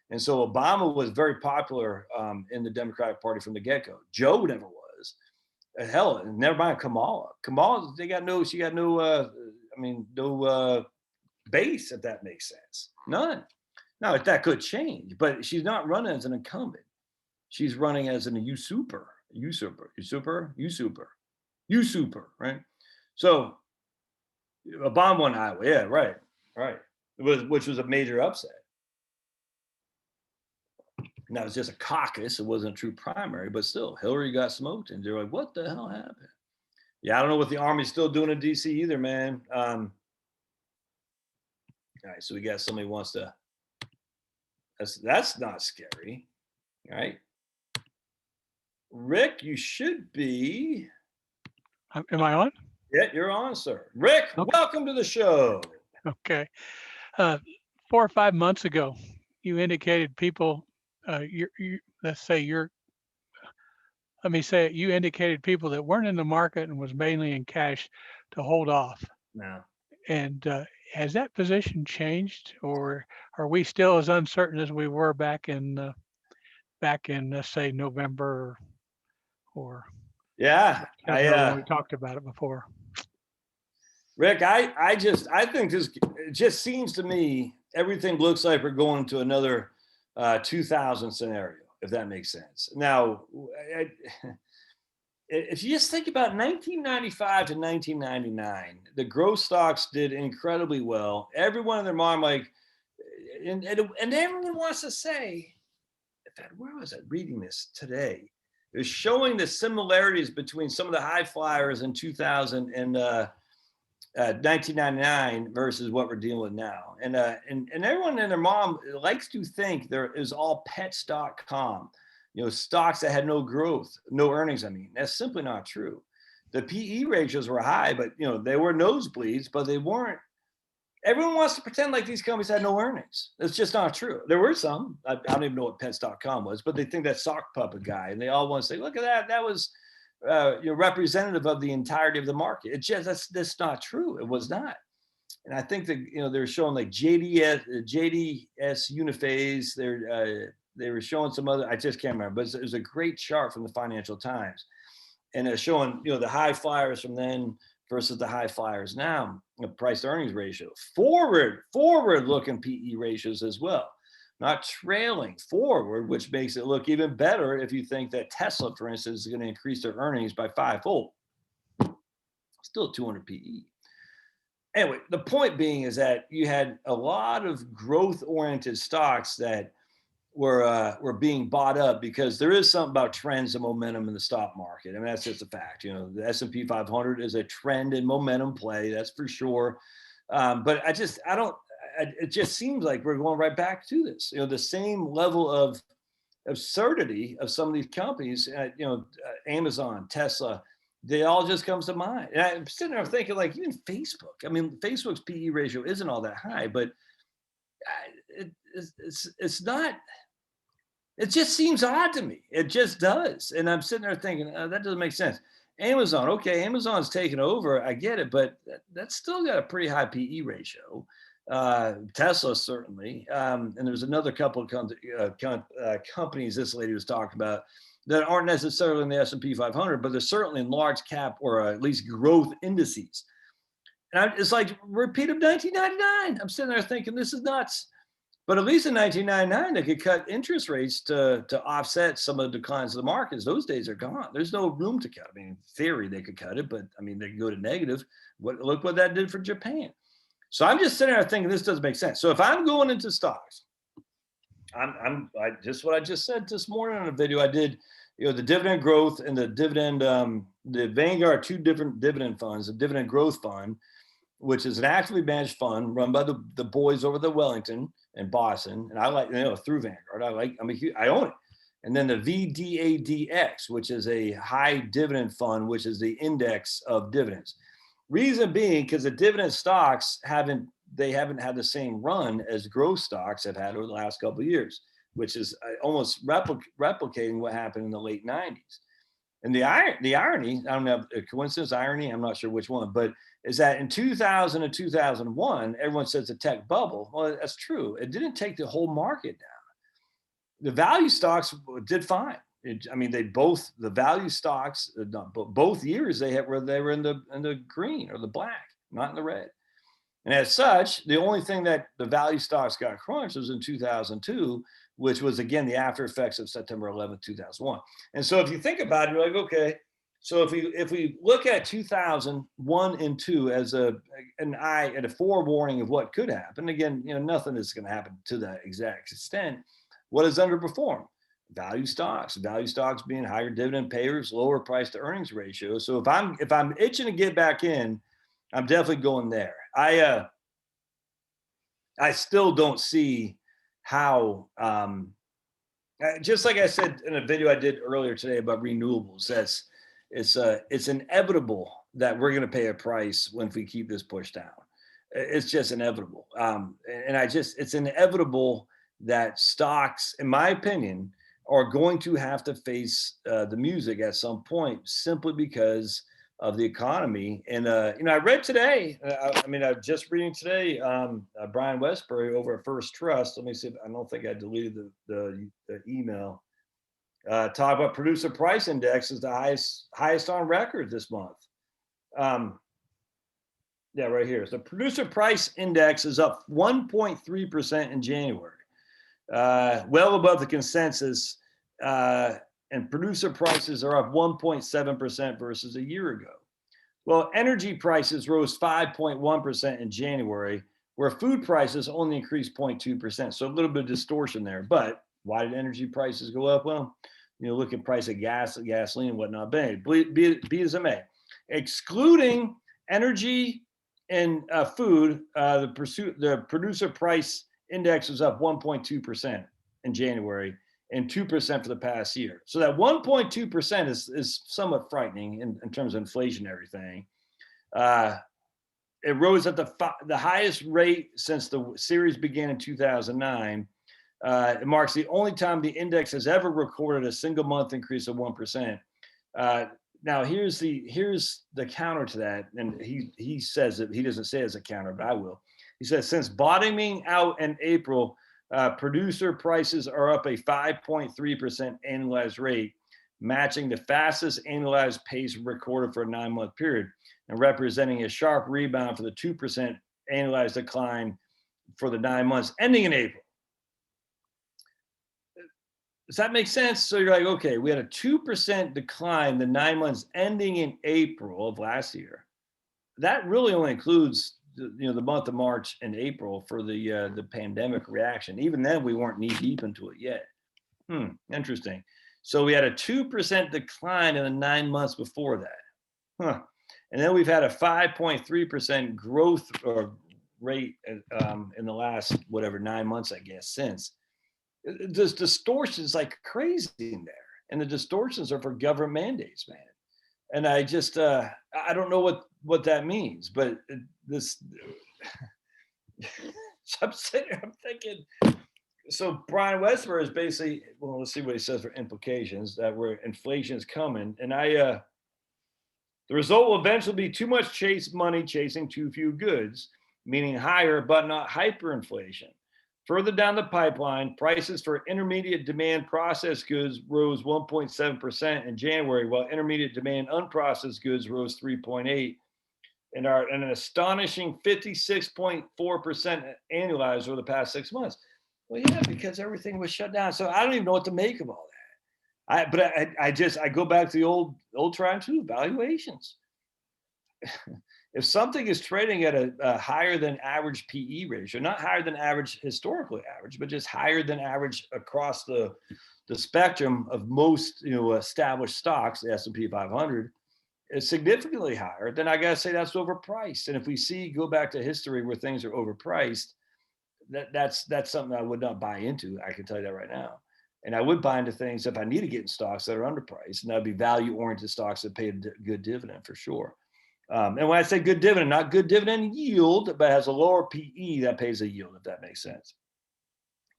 And so Obama was very popular in the Democratic Party from the get-go. Joe never was. Hell, never mind Kamala. Kamala, she got no base, if that makes sense. None. Now, that could change, but she's not running as an incumbent. She's running as an usurper, right? So Obama won Iowa. Yeah, right. Which was a major upset. Now, it's just a caucus. It wasn't a true primary, but still, Hillary got smoked, and they're like, what the hell happened? Yeah, I don't know what the Army's still doing in D.C. either, man. All right, so we got somebody who wants to, that's not scary, right? Rick, you should be. Am I on? Yeah, you're on, sir. Rick, okay. Welcome to the show. Okay. 4 or 5 months ago, you indicated people, you indicated people that weren't in the market and was mainly in cash to hold off. No. And has that position changed, or are we still as uncertain as we were back in let's say November or when we talked about it before? Rick, I think this, it just seems to me everything looks like we're going to another 2000 scenario, if that makes sense. Now, if you just think about 1995 to 1999, the growth stocks did incredibly well. Everyone in their mind, like, and everyone wants to say, where was I reading this today? It was showing the similarities between some of the high flyers in 2000 and 1999 versus what we're dealing with now. And everyone and their mom likes to think there is all pets.com. You know, stocks that had no growth, no earnings. I mean, that's simply not true. The PE ratios were high, but you know, they were nosebleeds, but they weren't. Everyone wants to pretend like these companies had no earnings. It's just not true. There were some. I don't even know what pets.com was, but they think that sock puppet guy, and they all want to say, look at that. That was representative of the entirety of the market. It's just, that's not true. It was not. And I think that, you know, they're showing like JDS Uniphase. They were showing some other, I just can't remember, but it was a great chart from the Financial Times. And it's showing, you know, the high flyers from then versus the high flyers now, the price to earnings ratio, forward looking PE ratios as well, not trailing forward, which makes it look even better if you think that Tesla, for instance, is going to increase their earnings by 5-fold. Still 200 PE. Anyway, the point being is that you had a lot of growth-oriented stocks that were being bought up because there is something about trends and momentum in the stock market. I mean, that's just a fact. You know, the S&P 500 is a trend and momentum play, that's for sure. But it just seems like we're going right back to this. You know, the same level of absurdity of some of these companies, Amazon, Tesla, they all just comes to mind. And I'm sitting there thinking, like, even Facebook. I mean, Facebook's PE ratio isn't all that high, but it's not. It just seems odd to me. It just does. And I'm sitting there thinking, that doesn't make sense. Amazon, okay, Amazon's taken over. I get it, but that's still got a pretty high PE ratio. Tesla, certainly. And there's another couple of companies this lady was talking about that aren't necessarily in the S&P 500, but they're certainly in large cap or at least growth indices. it's like repeat of 1999. I'm sitting there thinking this is nuts. But at least in 1999, they could cut interest rates to offset some of the declines of the markets. Those days are gone. There's no room to cut. I mean, in theory, they could cut it, but I mean, they could go to negative. Look what that did for Japan. So I'm just sitting there thinking this doesn't make sense. So if I'm going into stocks, just what I just said this morning on a video I did, the dividend growth and the dividend, the Vanguard, two different dividend funds, the dividend growth fund, which is an actively managed fund run by the boys over the Wellington and Boston. And I like, through Vanguard, I own it. And then the VDADX, which is a high dividend fund, which is the index of dividends. Reason being, because the dividend stocks haven't had the same run as growth stocks have had over the last couple of years, which is almost replicating what happened in the late 90s. And the irony, I don't know, coincidence, irony, I'm not sure which one, but is that in 2000 and 2001, everyone says the tech bubble. Well, that's true. It didn't take the whole market down. The value stocks did fine. The value stocks, both years they were in the green or the black, not in the red. And as such, the only thing that the value stocks got crunched was in 2002, which was again the after effects of September 11th, 2001. And so if you think about it, you're like, okay, so if we look at 2001 and 2 as a forewarning of what could happen, again, nothing is going to happen to that exact extent. What has underperformed? Value stocks being higher dividend payers, lower price to earnings ratio. So if I'm itching to get back in, I'm definitely going there. I still don't see how, just like I said in a video I did earlier today about renewables, it's inevitable that we're going to pay a price when we keep this pushed down. It's just inevitable. It's inevitable that stocks, in my opinion, are going to have to face the music at some point simply because of the economy. And, I read today, I'm just reading today, Brian Westbury over at First Trust. Let me see. I don't think I deleted the email. Talk about producer price index is the highest on record this month. Yeah, right here. So producer price index is up 1.3% in January, well above the consensus. And producer prices are up 1.7% versus a year ago. Well, energy prices rose 5.1% in January, where food prices only increased 0.2%. So a little bit of distortion there. But why did energy prices go up? Well, look at price of gasoline and whatnot. Be as it may. Excluding energy and food, the producer price index was up 1.2% in January and 2% for the past year. So that 1.2% is somewhat frightening in terms of inflationary thing. It rose at the highest rate since the series began in 2009. It marks the only time the index has ever recorded a single month increase of 1%. Now here's the counter to that, and he says it. He doesn't say it as a counter, but I will. He says since bottoming out in April, producer prices are up a 5.3% annualized rate, matching the fastest annualized pace recorded for a 9-month period, and representing a sharp rebound for the 2% annualized decline for the 9 months ending in April. Does that make sense? So you're like, okay, we had a 2% decline the 9 months ending in April of last year. That really only includes the month of March and April for the pandemic reaction. Even then, we weren't knee deep into it yet. Interesting. So we had a 2% decline in the 9 months before that. And then we've had a 5.3% growth rate in the last 9 months, I guess, since. There's distortions like crazy in there, and the distortions are for government mandates, man. And I just I don't know what that means, but this. So I'm sitting there, I'm thinking. So Brian Westbury is basically, well, let's see what he says for implications that where inflation is coming, and the result will eventually be too much money chasing too few goods, meaning higher but not hyperinflation. Further down the pipeline, prices for intermediate demand processed goods rose 1.7% in January, while intermediate demand unprocessed goods rose 3.8%. and are an astonishing 56.4% annualized over the past 6 months. Well, yeah, because everything was shut down. So I don't even know what to make of all that. I go back to the old tried and true valuations. If something is trading at a higher than average PE ratio, not higher than average historically average, but just higher than average across the spectrum of most established stocks, the S&P 500, is significantly higher, then I gotta say that's overpriced. And if we go back to history where things are overpriced, that's something I would not buy into. I can tell you that right now. And I would buy into things if I need to get in stocks that are underpriced, and that'd be value-oriented stocks that pay a good dividend for sure. And when I say good dividend, not good dividend yield, but has a lower PE that pays a yield, if that makes sense.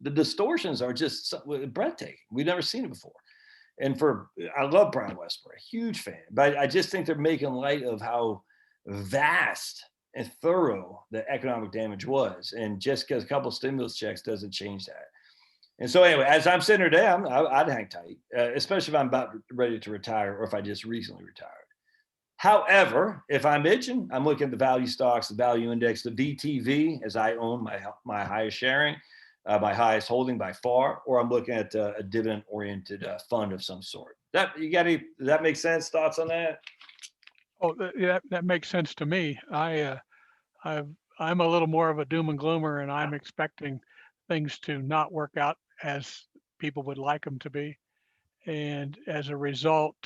The distortions are just breathtaking. We've never seen it before. And I love Brian Westbury, huge fan, but I just think they're making light of how vast and thorough the economic damage was. And just because a couple of stimulus checks doesn't change that. And so anyway, as I'm sitting here today, I'd hang tight, especially if I'm about ready to retire or if I just recently retired. However, if I'm itching, I'm looking at the value stocks, the value index, the VTV, as I own my highest sharing, my highest holding by far, or I'm looking at a dividend-oriented fund of some sort. Does that make sense? Thoughts on that? Oh, yeah, that makes sense to me. I'm a little more of a doom and gloomer, and I'm expecting things to not work out as people would like them to be. And as a result,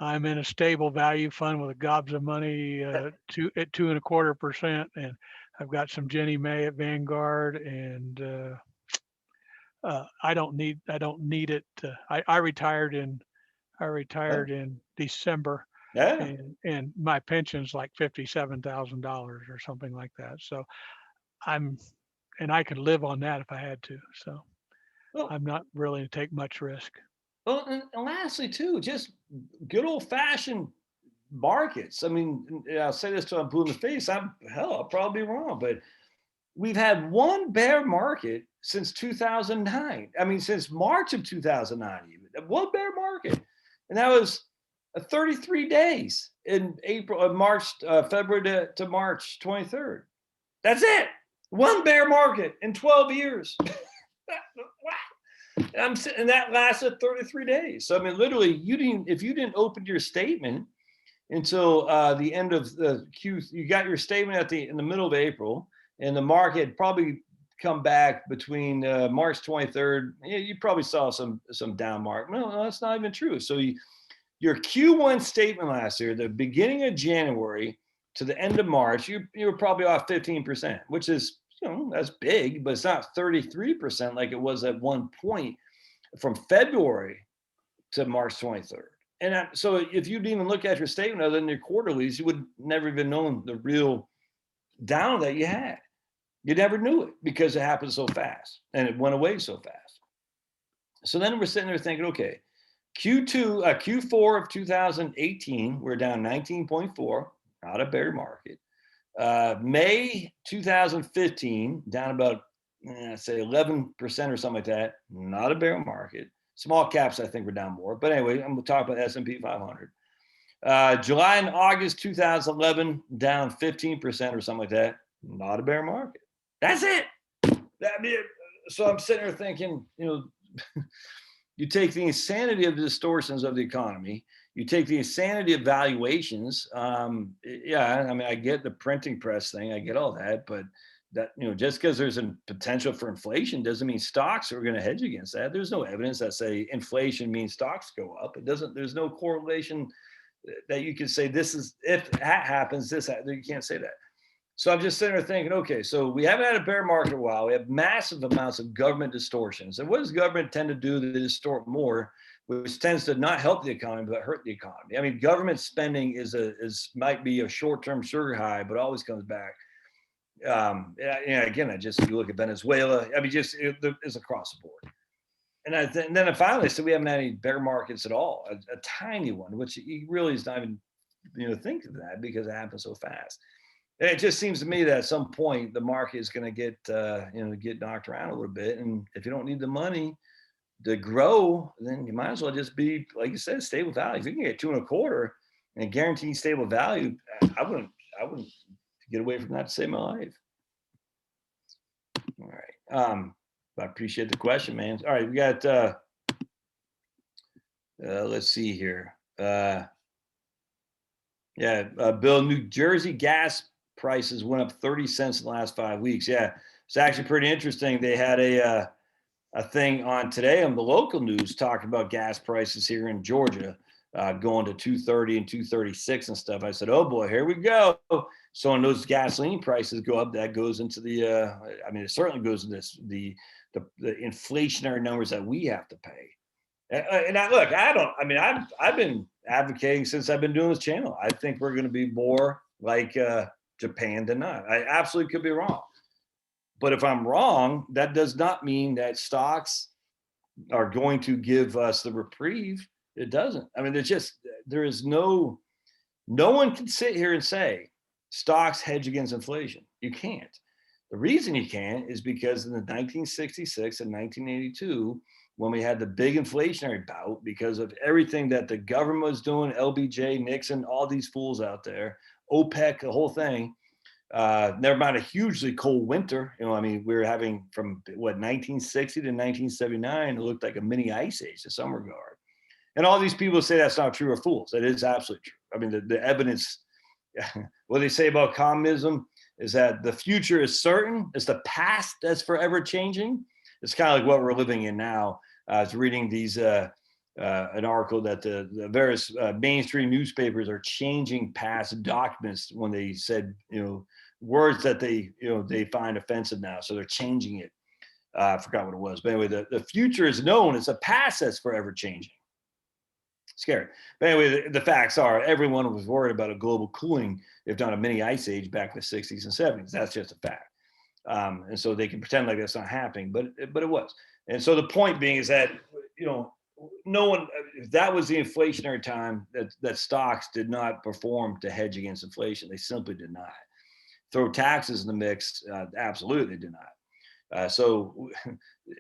I'm in a stable value fund with a gobs of money at 2.25%, and I've got some Jenny May at Vanguard, and I don't need it. I retired in December, Yeah. and my pension's like $57,000 or something like that. So I could live on that if I had to. So Well, I'm not willing to take much risk. well, and lastly too, just good old fashioned markets. I mean, I'll say this till I'm blue in the face. I'll probably be wrong, but we've had one bear market since 2009. I mean, since March of 2009, even one bear market, and that was 33 days in February to March 23rd. That's it. One bear market in 12 years. And that lasted 33 days. So I mean, literally, if you didn't open your statement until the end of the you got your statement in the middle of April, and the market probably come back between March 23rd. You probably saw some down mark. No, that's not even true. So your Q1 statement last year, the beginning of January to the end of March, you were probably off 15%, which is, that's big, but it's not 33% like it was at one point from February to March 23rd. And so if you didn't even look at your statement other than your quarterlies, you would never even known the real down that you had. You never knew it because it happened so fast and it went away so fast. So then we're sitting there thinking, okay, Q4 of 2018, we're down 19.4, not a bear market. May 2015, down about, say 11% or something like that, not a bear market. Small caps, I think, were down more. But anyway, I'm going to talk about S&P 500. July and August 2011, down 15% or something like that. Not a bear market. That's it. So I'm sitting there thinking, you take the insanity of the distortions of the economy, you take the insanity of valuations. I mean, I get the printing press thing, I get all that, but that, just because there's a potential for inflation doesn't mean stocks are going to hedge against that. There's no evidence that say inflation means stocks go up. There's no correlation that you can say if that happens, you can't say that. So I'm just sitting there thinking, okay, so we haven't had a bear market in a while. We have massive amounts of government distortions. And what does government tend to do to distort more, which tends to not help the economy, but hurt the economy? I mean, government spending might be a short-term sugar high, but always comes back. Again, you look at Venezuela. I mean, it's across the board. And then finally, so we haven't had any bear markets at all, a tiny one, which really is not even, think of that because it happens so fast. And it just seems to me that at some point the market is going to get knocked around a little bit. And if you don't need the money to grow, then you might as well just be, like you said, stable value. If you can get 2.25 and guarantee stable value, I wouldn't get away from that to save my life. All right. I appreciate the question, man. All right, we got let's see here. Bill, New Jersey gas prices went up 30 cents in the last 5 weeks. Yeah, it's actually pretty interesting. They had a thing on today on the local news talking about gas prices here in Georgia going to 230 and 236 and stuff. I said, oh boy, here we go. So when those gasoline prices go up, that goes into the, it certainly goes into the inflationary numbers that we have to pay. And I've been advocating since I've been doing this channel. I think we're going to be more like Japan than not. I absolutely could be wrong. But if I'm wrong, that does not mean that stocks are going to give us the reprieve. It doesn't. I mean, there is no one can sit here and say stocks hedge against inflation. You can't. The reason you can't is because in the 1966 and 1982, when we had the big inflationary bout because of everything that the government was doing, LBJ, Nixon, all these fools out there, OPEC, the whole thing, never mind a hugely cold winter. We were having from 1960 to 1979, it looked like a mini ice age in some regard. And all these people say that's not true are fools. It is absolutely true. I mean, the evidence, what they say about communism is that the future is certain. It's the past that's forever changing. It's kind of like what we're living in now. I was reading an article that the various mainstream newspapers are changing past documents when they said, words that they find offensive now. So they're changing it. I forgot what it was. But anyway, the future is known. It's a past that's forever changing. Scary. But anyway, the facts are everyone was worried about a global cooling, if not a mini ice age back in the 60s and 70s. That's just a fact. And so they can pretend like that's not happening, but it was. And so the point being is that, no one, that was the inflationary time that stocks did not perform to hedge against inflation. They simply did not. Throw taxes in the mix, absolutely did not. So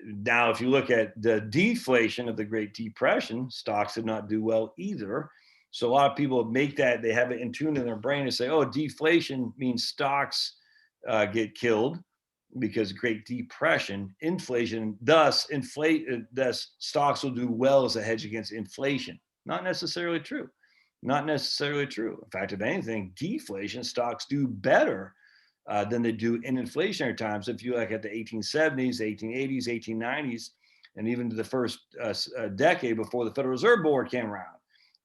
now if you look at the deflation of the Great Depression, stocks did not do well either. So a lot of people make that, they have it in tune in their brain and say, oh, deflation means stocks get killed because Great Depression, inflation, thus stocks will do well as a hedge against inflation. Not necessarily true. Not necessarily true. In fact, if anything, deflation stocks do better than they do in inflationary times. If you look at the 1870s, 1880s, 1890s, and even to the first decade before the Federal Reserve Board came around,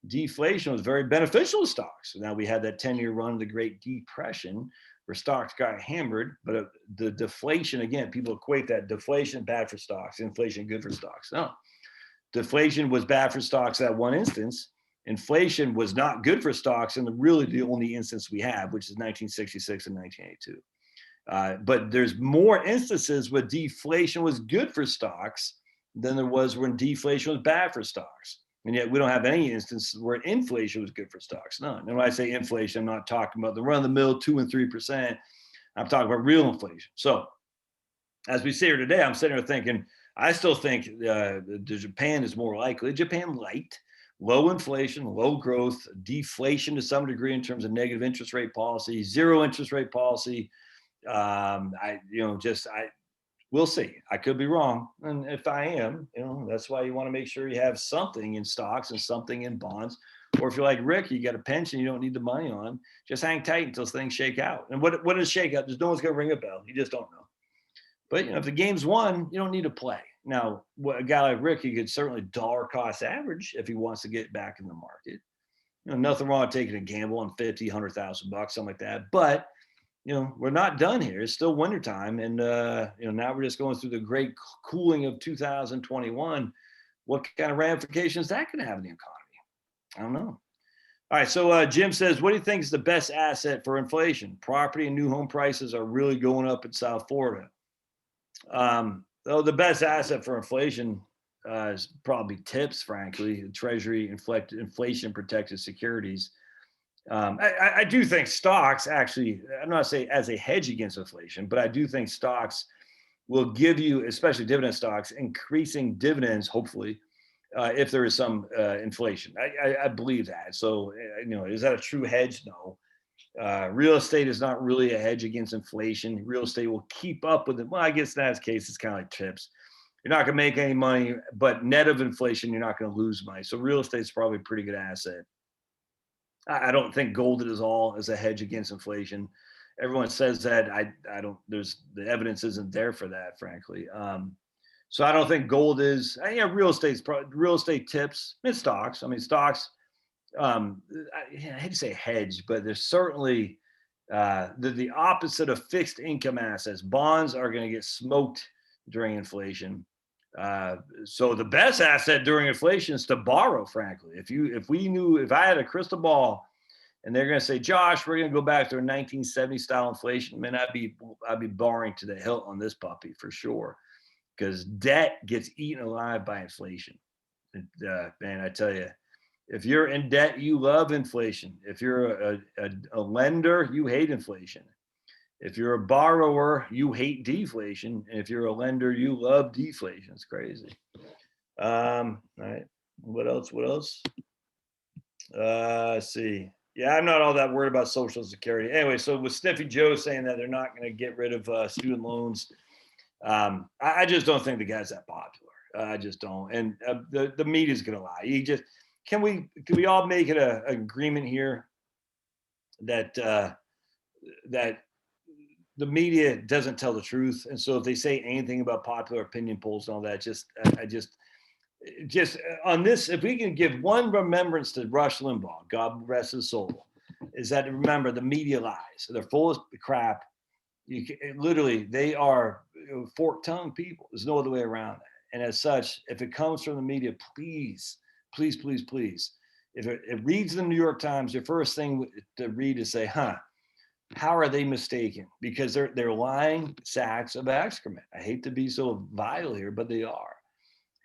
deflation was very beneficial to stocks. So now we had that 10-year run of the Great Depression where stocks got hammered, but the deflation, again, people equate that deflation bad for stocks, inflation good for stocks. No, deflation was bad for stocks at one instance. Inflation was not good for stocks, and really the only instance we have, which is 1966 and 1982. But there's more instances where deflation was good for stocks than there was when deflation was bad for stocks. And yet we don't have any instances where inflation was good for stocks. None. And when I say inflation, I'm not talking about the run-of-the-mill 2 and 3%. I'm talking about real inflation. So as we sit here today, I'm sitting here thinking, I still think Japan is more likely. Japan light, low inflation, low growth, deflation to some degree in terms of negative interest rate policy, zero interest rate policy. We'll see. I could be wrong. And if I am, that's why you want to make sure you have something in stocks and something in bonds. Or if you're like Rick, you got a pension you don't need the money on, just hang tight until things shake out. And what is shake out? There's no one's going to ring a bell. You just don't know. But if the game's won, you don't need to play. Now, a guy like Rick, he could certainly dollar cost average if he wants to get back in the market. Nothing wrong with taking a gamble on $50,000, $100,000, something like that. But we're not done here. It's still wintertime. And, now we're just going through the great cooling of 2021. What kind of ramifications is that going to have in the economy? I don't know. All right. So Jim says, what do you think is the best asset for inflation? Property and new home prices are really going up in South Florida. The best asset for inflation is probably TIPS, frankly, Treasury inflation protected securities. I do think stocks actually, I'm not saying as a hedge against inflation, but I do think stocks will give you, especially dividend stocks, increasing dividends, hopefully, if there is some inflation. I believe that. So, is that a true hedge? No. Real estate is not really a hedge against inflation. Real estate will keep up with it. Well, I guess in that case, it's kind of like chips. You're not going to make any money, but net of inflation, you're not going to lose money. So real estate is probably a pretty good asset. I don't think gold is all as a hedge against inflation. Everyone says that. I don't. There's the evidence isn't there for that, frankly. So I don't think gold is. Yeah, real estate tips and stocks. I mean, stocks. I hate to say hedge, but there's certainly the opposite of fixed income assets. Bonds are going to get smoked during inflation. So the best asset during inflation is to borrow, frankly. If I had a crystal ball and they're going to say, Josh, we're going to go back to a 1970 style inflation, man, I'd be borrowing to the hilt on this puppy for sure, because debt gets eaten alive by inflation. Man, I tell you, if you're in debt, you love inflation. If you're a lender, you hate inflation. If you're a borrower, you hate deflation. And if you're a lender, you love deflation. It's crazy. All right. What else? Let's see. Yeah, I'm not all that worried about Social Security. Anyway, so with Sniffy Joe saying that they're not going to get rid of student loans, I just don't think the guy's that popular. I just don't. And the media's going to lie. Can we all make it an agreement here that that the media doesn't tell the truth, and so if they say anything about popular opinion polls and all that, just on this, if we can give one remembrance to Rush Limbaugh, God rest his soul, is that remember the media lies. They're full of crap. Literally, they are fork-tongued people. There's no other way around that. And as such, if it comes from the media, please, please, please, please, if it reads the New York Times, your first thing to read is say, how are they mistaken? Because they're lying sacks of excrement. I hate to be so vile here, but they are,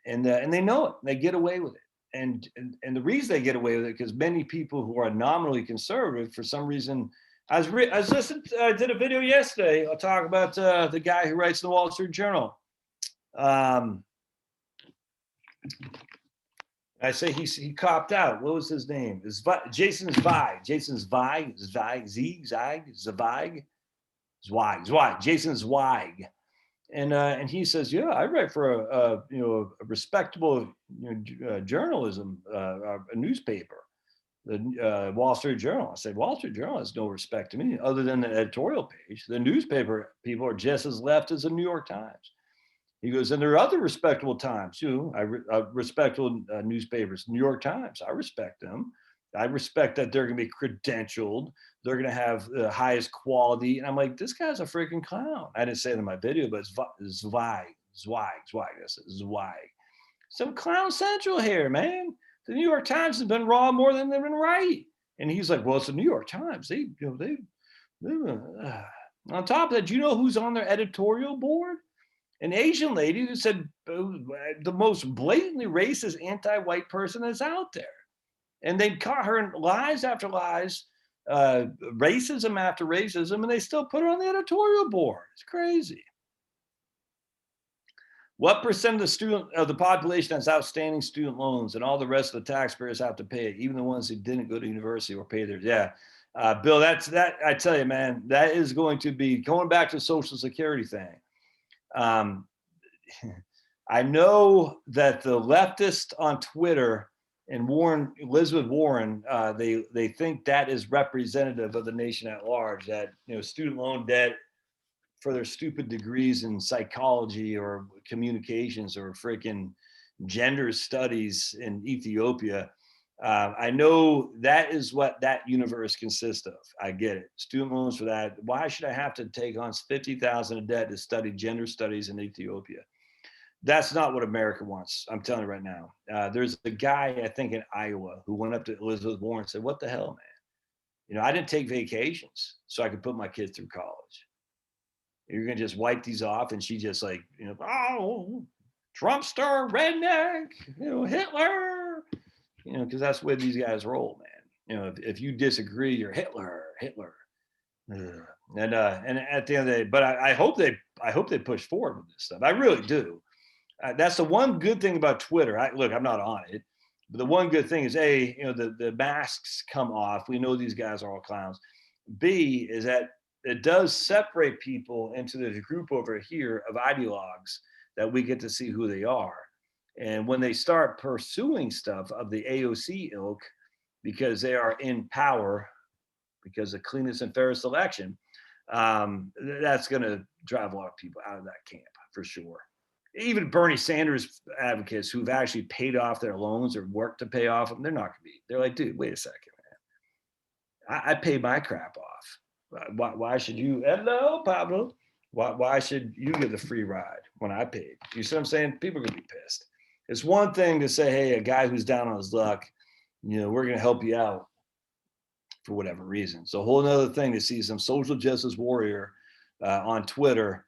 and they know it. They get away with it, and the reason they get away with it because many people who are nominally conservative, for some reason, I did a video yesterday. I'll talk about the guy who writes the Wall Street Journal. I say he copped out. What was his name? It's Jason Zweig. Jason Zweig. Jason Zweig. And he says, yeah, I write for a respectable journalism, a newspaper, the Wall Street Journal. I said, Wall Street Journal has no respect to me other than the editorial page. The newspaper people are just as left as the New York Times. He goes, and there are other respectable times too. Respectable newspapers, New York Times. I respect them. I respect that they're going to be credentialed. They're going to have the highest quality. And I'm like, this guy's a freaking clown. I didn't say it in my video, but it's Zweig. Some clown central here, man. The New York Times has been wrong more than they've been right. And he's like, well, it's the New York Times. On top of that, do you know who's on their editorial board? An Asian lady who said the most blatantly racist anti-white person that's out there. And they caught her in lies after lies, racism after racism, and they still put her on the editorial board. It's crazy. What percent of the population has outstanding student loans and all the rest of the taxpayers have to pay it, even the ones who didn't go to university or pay theirs? Yeah. Bill, that I tell you, man, that is going to be going back to the Social Security thing. I know that the leftists on Twitter and Elizabeth Warren, they think that is representative of the nation at large, that student loan debt for their stupid degrees in psychology or communications or freaking gender studies in Ethiopia. I know that is what that universe consists of. I get it. Student loans for that. Why should I have to take on $50,000 in debt to study gender studies in Ethiopia? That's not what America wants. I'm telling you right now. There's a guy, I think in Iowa, who went up to Elizabeth Warren and said, what the hell, man? I didn't take vacations so I could put my kids through college. You're going to just wipe these off. And she just like, oh, Trumpster, redneck, Hitler, because that's the way these guys roll, man. If you disagree, you're Hitler. And at the end of the day, but I hope they push forward with this stuff. I really do. That's the one good thing about Twitter. Look, I'm not on it, but the one good thing is, the masks come off. We know these guys are all clowns. B is that it does separate people into this group over here of ideologues that we get to see who they are. And when they start pursuing stuff of the AOC ilk, because they are in power, because of cleanest and fairest election, that's going to drive a lot of people out of that camp for sure. Even Bernie Sanders advocates who've actually paid off their loans or worked to pay off them, they're not going to be. They're like, dude, wait a second, man. I paid my crap off. Why should you? Hello, Pablo. Why should you get the free ride when I paid? You see what I'm saying? People are going to be pissed. It's one thing to say, hey, a guy who's down on his luck, we're going to help you out for whatever reason. It's a whole other thing to see some social justice warrior on Twitter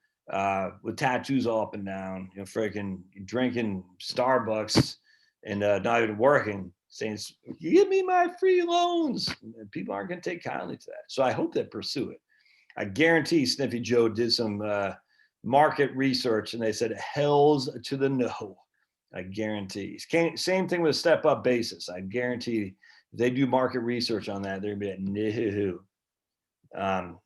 with tattoos all up and down, freaking drinking Starbucks and not even working, saying, give me my free loans. And people aren't going to take kindly to that. So I hope they pursue it. I guarantee Sniffy Joe did some market research and they said, hells to the no. I guarantee. Same thing with step up basis. I guarantee if they do market research on that, they're going to be like, no.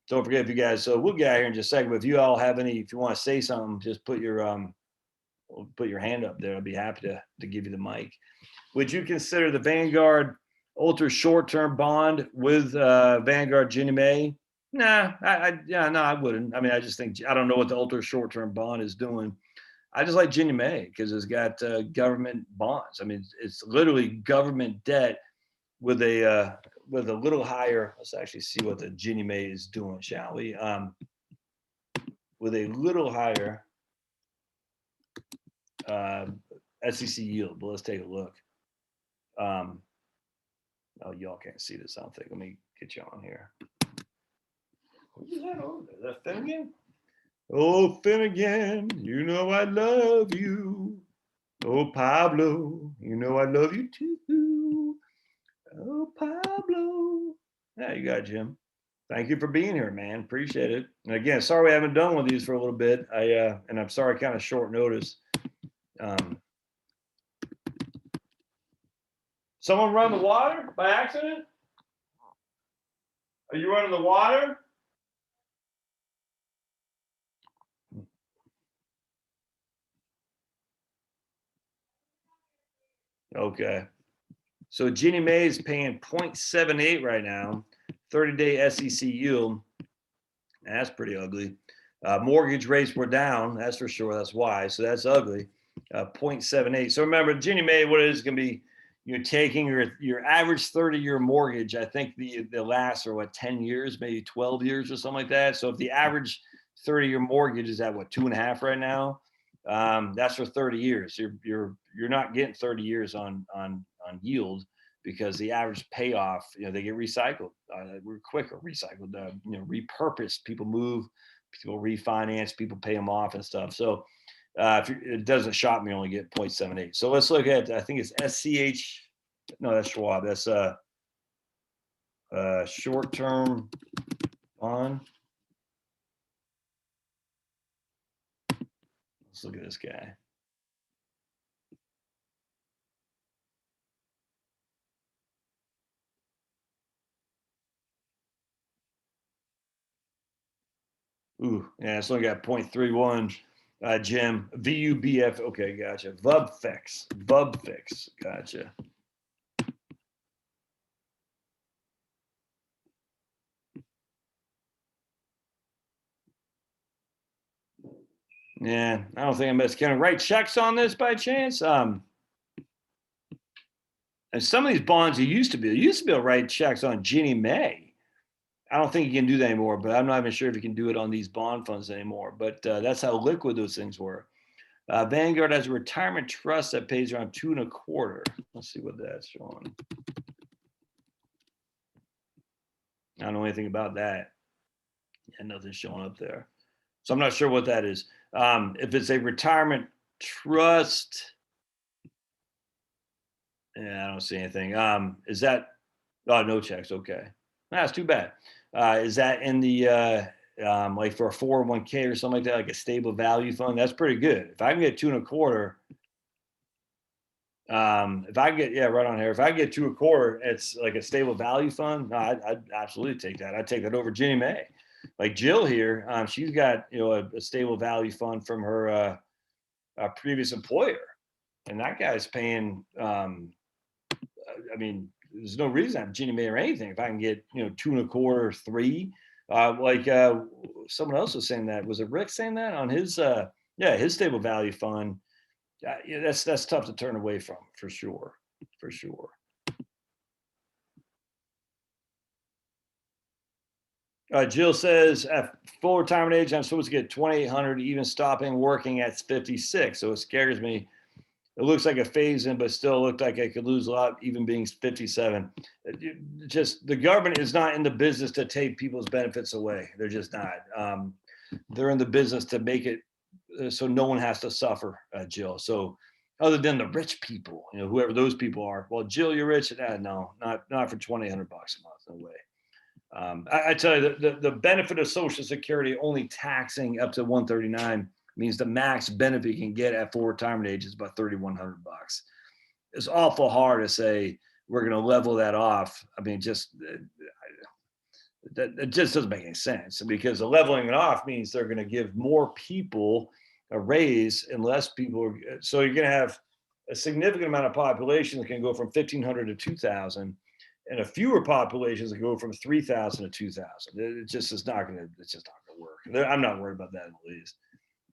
Don't forget, if you guys, so we'll get out here in just a second, but if you all have any, if you want to say something, just put your hand up there. I'll be happy to give you the mic. Would you consider the Vanguard ultra short-term bond with Vanguard Ginnie Mae? Nah, I wouldn't. I mean, I just think, I don't know what the ultra short-term bond is doing. I just like Ginnie Mae because it's got government bonds. I mean, it's literally government debt with a little higher. Let's actually see what the Ginnie Mae is doing, shall we? With a little higher SEC yield. But let's take a look. Oh, y'all can't see this, I don't think. Let me get you on here. Who's that over there? Is that Finnegan? Oh, Finnegan, you know I love you. Oh, Pablo, you know I love you too. Oh, Pablo. Yeah, you got it, Jim. Thank you for being here, man. Appreciate it. And again, sorry we haven't done one of these for a little bit. And I'm sorry, kind of short notice. Someone run the water by accident? Are you running the water? Okay. So Ginnie Mae is paying 0.78 right now, 30-day SEC yield. That's pretty ugly. Mortgage rates were down. That's for sure. That's why. So that's ugly. 0.78. So remember, Ginnie Mae, what it is going to be, you're taking your average 30-year mortgage. I think the last are 10 years, maybe 12 years or something like that. So if the average 30-year mortgage is at 2.5 right now, that's for 30 years. You're not getting 30 years on yield because the average payoff, they get recycled. We're quicker recycled, repurposed. People move, people refinance, people pay them off and stuff. So if it doesn't shock me, only get 0.78. So let's look at, I think it's SCH. No, that's Schwab. That's short-term bond. Let's look at this guy. Ooh, yeah, it's only got 0.31. Jim, VUBF. Okay, gotcha. VUBFix. Gotcha. Yeah, I don't think can I write checks on this by chance? And some of these bonds you used to be able to write checks on Ginnie Mae. I don't think you can do that anymore, but I'm not even sure if you can do it on these bond funds anymore. But that's how liquid those things were. Vanguard has a retirement trust that pays around 2.25. Let's see what that's showing. I don't know anything about that. Yeah, nothing's showing up there. So I'm not sure what that is. If it's a retirement trust, yeah, I don't see anything. Is that, oh, no checks. Okay. That's too bad. Is that in the, like for a 401k or something like that, like a stable value fund? That's pretty good. If I can get 2.25, If I get, yeah, right on here. If I get 2.25, it's like a stable value fund. No, I'd absolutely take that. I'd take that over Ginnie Mae. Like Jill here, she's got, you know, a stable value fund from her previous employer, and that guy's paying. I mean, there's no reason I'm Ginnie Mae or anything. If I can get, you know, 2.25, 3, someone else was saying that. Was it Rick saying that on his? Yeah, his stable value fund. Yeah, that's tough to turn away from, for sure, for sure. Jill says at full retirement age, I'm supposed to get 2,800, even stopping working at 56. So it scares me. It looks like a phase in, but still looked like I could lose a lot, even being 57. Just the government is not in the business to take people's benefits away. They're just not. They're in the business to make it so no one has to suffer, Jill. So other than the rich people, you know, whoever those people are. Well, Jill, you're rich. No, not for $2,800 a month. No way. I tell you, the benefit of Social Security only taxing up to 139 means the max benefit you can get at full retirement age is about $3,100. It's awful hard to say we're going to level that off. I mean, just that just doesn't make any sense, because the leveling it off means they're going to give more people a raise and less people. So you're going to have a significant amount of population that can go from 1,500 to 2,000, and a fewer populations that go from 3,000 to 2,000. It just is not going to. It's just not going to work. I'm not worried about that in the least.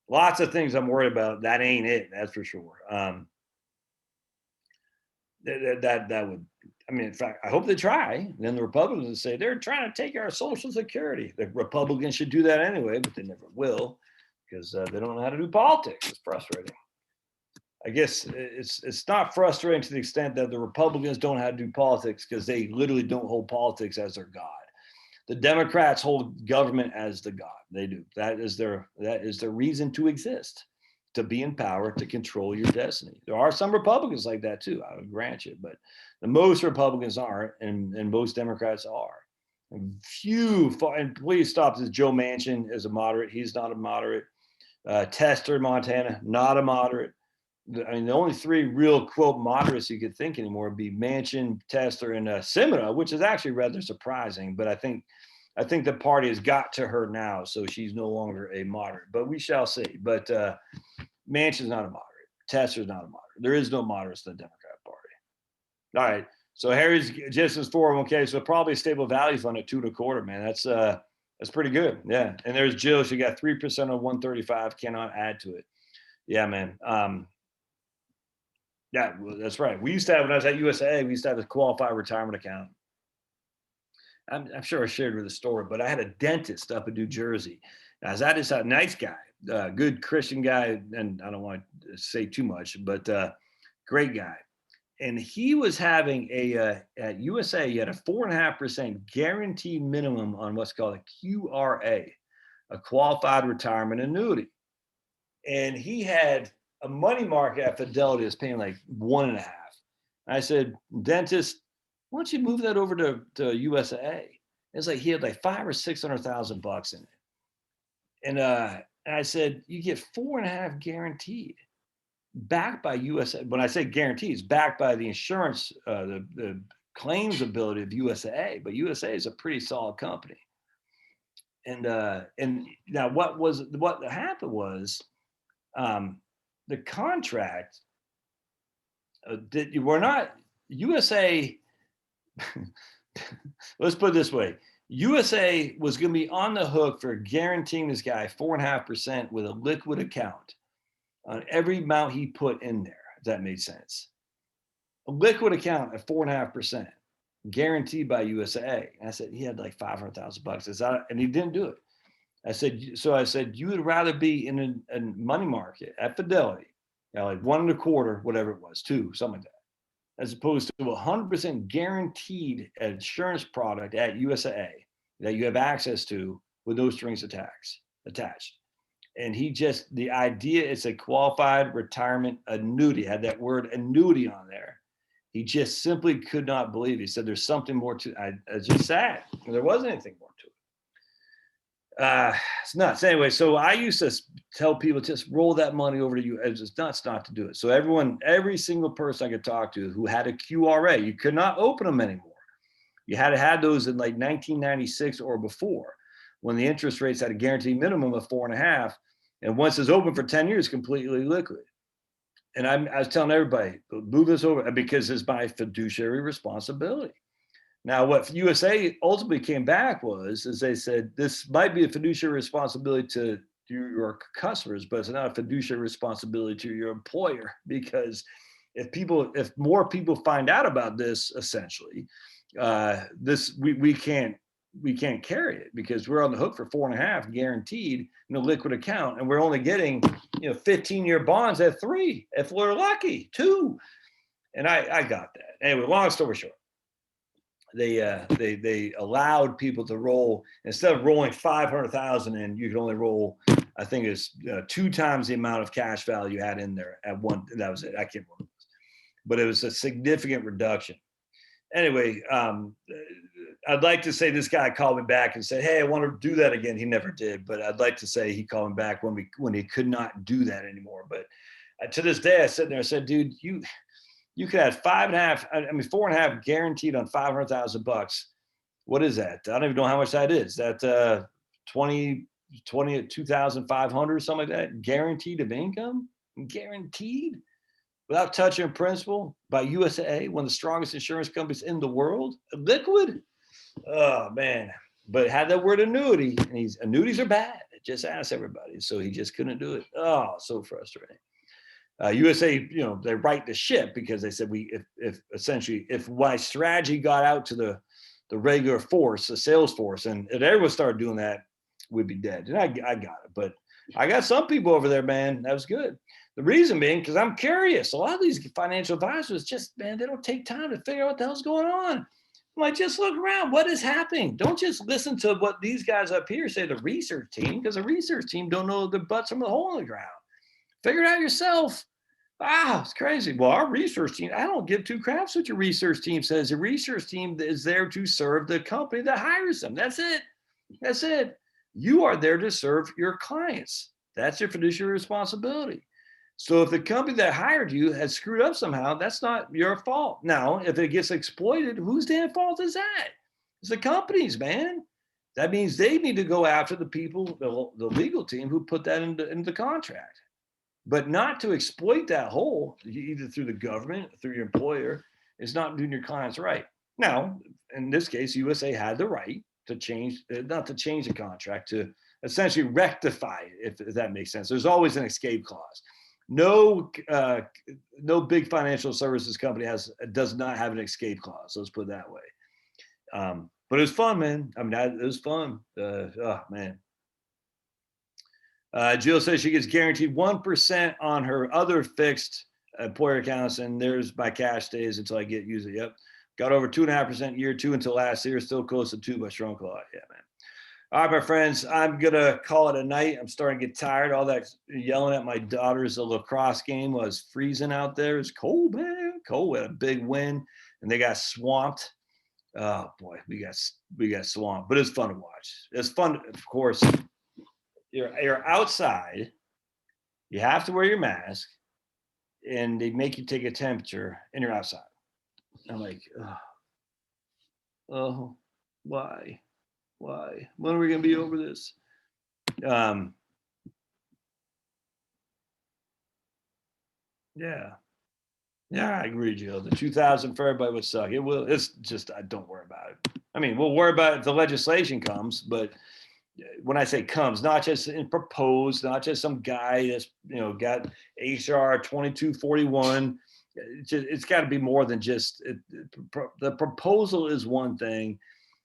Lots of things I'm worried about. That ain't it. That's for sure. That would. I mean, in fact, I hope they try. And then the Republicans would say they're trying to take our Social Security. The Republicans should do that anyway, but they never will, because they don't know how to do politics. It's frustrating. I guess it's not frustrating to the extent that the Republicans don't know how to do politics, because they literally don't hold politics as their God. The Democrats hold government as the God. They do. That is their reason to exist, to be in power, to control your destiny. There are some Republicans like that too, I would grant you, but the most Republicans aren't, and most Democrats are. And please stop this. Joe Manchin is a moderate. He's not a moderate. Tester, Montana, not a moderate. I mean, the only three real quote moderates you could think anymore would be Manchin, Tester, and Simina, which is actually rather surprising. But I think the party has got to her now, so she's no longer a moderate. But we shall see. But Manchin's not a moderate. Tester's not a moderate. There is no moderates in the Democrat Party. All right. So Harry's just as 401k, so probably a stable value fund at 2.25, man. That's pretty good. Yeah. And there's Jill. She got 3% of 135. Cannot add to it. Yeah, man. Yeah, well, that's right. We used to have, when I was at USA, we used to have a qualified retirement account. I'm sure I shared with the story, but I had a dentist up in New Jersey. I was at his house, nice guy, good Christian guy, and I don't want to say too much, but great guy. And he was having at USA, he had a 4.5% guaranteed minimum on what's called a QRA, a qualified retirement annuity. And he had a money market at Fidelity is paying like 1.5. I said, dentist, why don't you move that over to USA? It's like he had like $500,000 or $600,000 in it. And I said, you get 4.5 guaranteed, backed by USA. When I say guaranteed, it's backed by the insurance, the claims ability of USA. But USA is a pretty solid company. And now what happened was, the contract that you were not USA. Let's put it this way. USA was going to be on the hook for guaranteeing this guy 4.5% with a liquid account on every amount he put in there, if that made sense. A liquid account at 4.5% guaranteed by USA. And I said, he had like $500,000. And he didn't do it. I said, you would rather be in a money market at Fidelity, you know, like 1.25, whatever it was, 2, something like that, as opposed to 100% guaranteed insurance product at USA that you have access to with no strings attached. And the idea is a qualified retirement annuity, had that word annuity on there. He just simply could not believe it. He said, there's something more to it. I was just sad. There wasn't anything more to it. It's nuts. Anyway, so I used to tell people just roll that money over to you. It's just nuts not to do it. So every single person I could talk to who had a QRA, you could not open them anymore. You had to have those in like 1996 or before, when the interest rates had a guaranteed minimum of 4.5, and once it's open for 10 years, completely liquid. And I was telling everybody, move this over because it's my fiduciary responsibility. Now, what USA ultimately came back is they said, this might be a fiduciary responsibility to your customers, but it's not a fiduciary responsibility to your employer, because if more people find out about this, essentially, we can't carry it, because we're on the hook for 4.5 guaranteed in a liquid account, and we're only getting 15-year bonds at 3 if we're lucky, 2. And I got that. Anyway, long story short, they allowed people to roll, instead of rolling 500,000 in, you could only roll, I think it's 2 times the amount of cash value you had in there at one. That was it. I can't remember, but it was a significant reduction. Anyway, I'd like to say this guy called me back and said, hey, I want to do that again. He never did, but I'd like to say he called me back when he could not do that anymore. But to this day, I sat there and said, dude, you could have 4.5 guaranteed on $500,000. What is that? I don't even know how much that is. That 20 at 2,500, something like that, guaranteed of income, guaranteed, without touching principal, by USA, one of the strongest insurance companies in the world, liquid. Oh man! But had that word annuity, and annuities are bad. Just ask everybody. So he just couldn't do it. Oh, so frustrating. USA, they right the ship, because they said if my strategy got out to the regular force, the sales force, and if everyone started doing that, we'd be dead. And I got it, but I got some people over there, man. That was good. The reason being, because I'm curious. A lot of these financial advisors they don't take time to figure out what the hell's going on. I'm like, just look around. What is happening? Don't just listen to what these guys up here say, the research team, because the research team don't know the butts from the hole in the ground. Figure it out yourself. Wow, it's crazy. Well, our research team, I don't give 2 craps what your research team says. The research team is there to serve the company that hires them. That's it. That's it. You are there to serve your clients. That's your fiduciary responsibility. So if the company that hired you has screwed up somehow, that's not your fault. Now, if it gets exploited, whose damn fault is that? It's the companies, man. That means they need to go after the people, the legal team who put that into the contract. But not to exploit that hole, either through the government, through your employer, is not doing your clients right. Now, in this case, USA had the right to change, not to change the contract, to essentially rectify it, if that makes sense. There's always an escape clause. No big financial services company does not have an escape clause. Let's put it that way. But it was fun, man. I mean, it was fun. Oh man. Jill says she gets guaranteed 1% on her other fixed employer accounts, and there's my cash stays until I get used it. Yep. Got over 2.5% year 2 until last year, still close to 2 by strong call. Yeah, man. All right, my friends, I'm going to call it a night. I'm starting to get tired. All that yelling at my daughter's lacrosse game was freezing out there. It's cold, man. Cold. We had a big wind, and they got swamped. Oh, boy, we got swamped. But it's fun to watch. It's fun, of course. You're outside. You have to wear your mask, and they make you take a temperature, and you're outside. I'm like, oh, why? Why? When are we going to be over this? Yeah. I agree, Jill. The 2,000 for everybody would suck. It will. It's just, don't worry about it. I mean, we'll worry about it if the legislation comes, but when I say comes, not just proposed, not just some guy that's, got HR 2241. It's got to be more than just the proposal is one thing.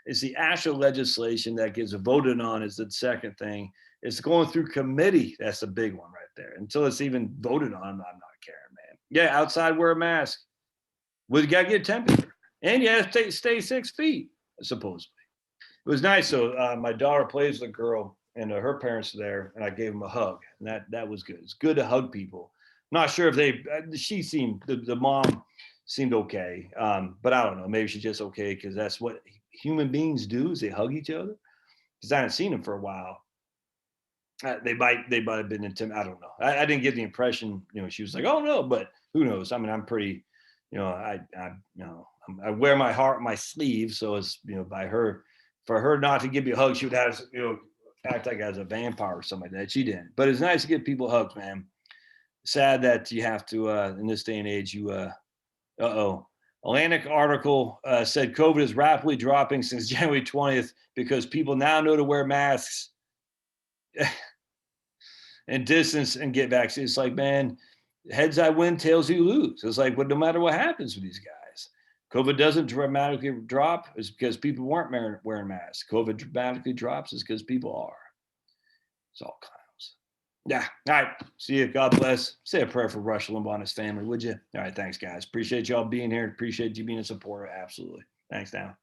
It's the actual legislation that gets voted on is the second thing. It's going through committee. That's the big one right there. Until it's even voted on, I'm not caring, man. Yeah, outside, wear a mask. We got to get a temperature. And you have to stay 6 feet, supposedly. It was nice. So my daughter plays with a girl, and her parents are there, and I gave them a hug. And that was good. It's good to hug people. I'm not sure if the mom seemed okay. But I don't know. Maybe she's just okay because that's what human beings do, is they hug each other. because I hadn't seen him for a while. They might have been intimidated. I don't know. I didn't get the impression, she was like, oh no, but who knows? I mean, I'm pretty, I wear my heart on my sleeve. So it's, for her not to give you a hug, she would have, act like I was a vampire or something like that. She didn't, but it's nice to give people hugs, man. Sad that you have to, in this day and age, Atlantic article said COVID is rapidly dropping since January 20th because people now know to wear masks and distance and get vaccinated. It's like, man, heads I win, tails you lose. It's like, well, no matter what happens with these guys, COVID doesn't dramatically drop is because people weren't wearing masks. COVID dramatically drops is because people are. It's all clowns. Yeah. All right. See you. God bless. Say a prayer for Rush Limbaugh and his family, would you? All right. Thanks, guys. Appreciate y'all being here. Appreciate you being a supporter. Absolutely. Thanks, now.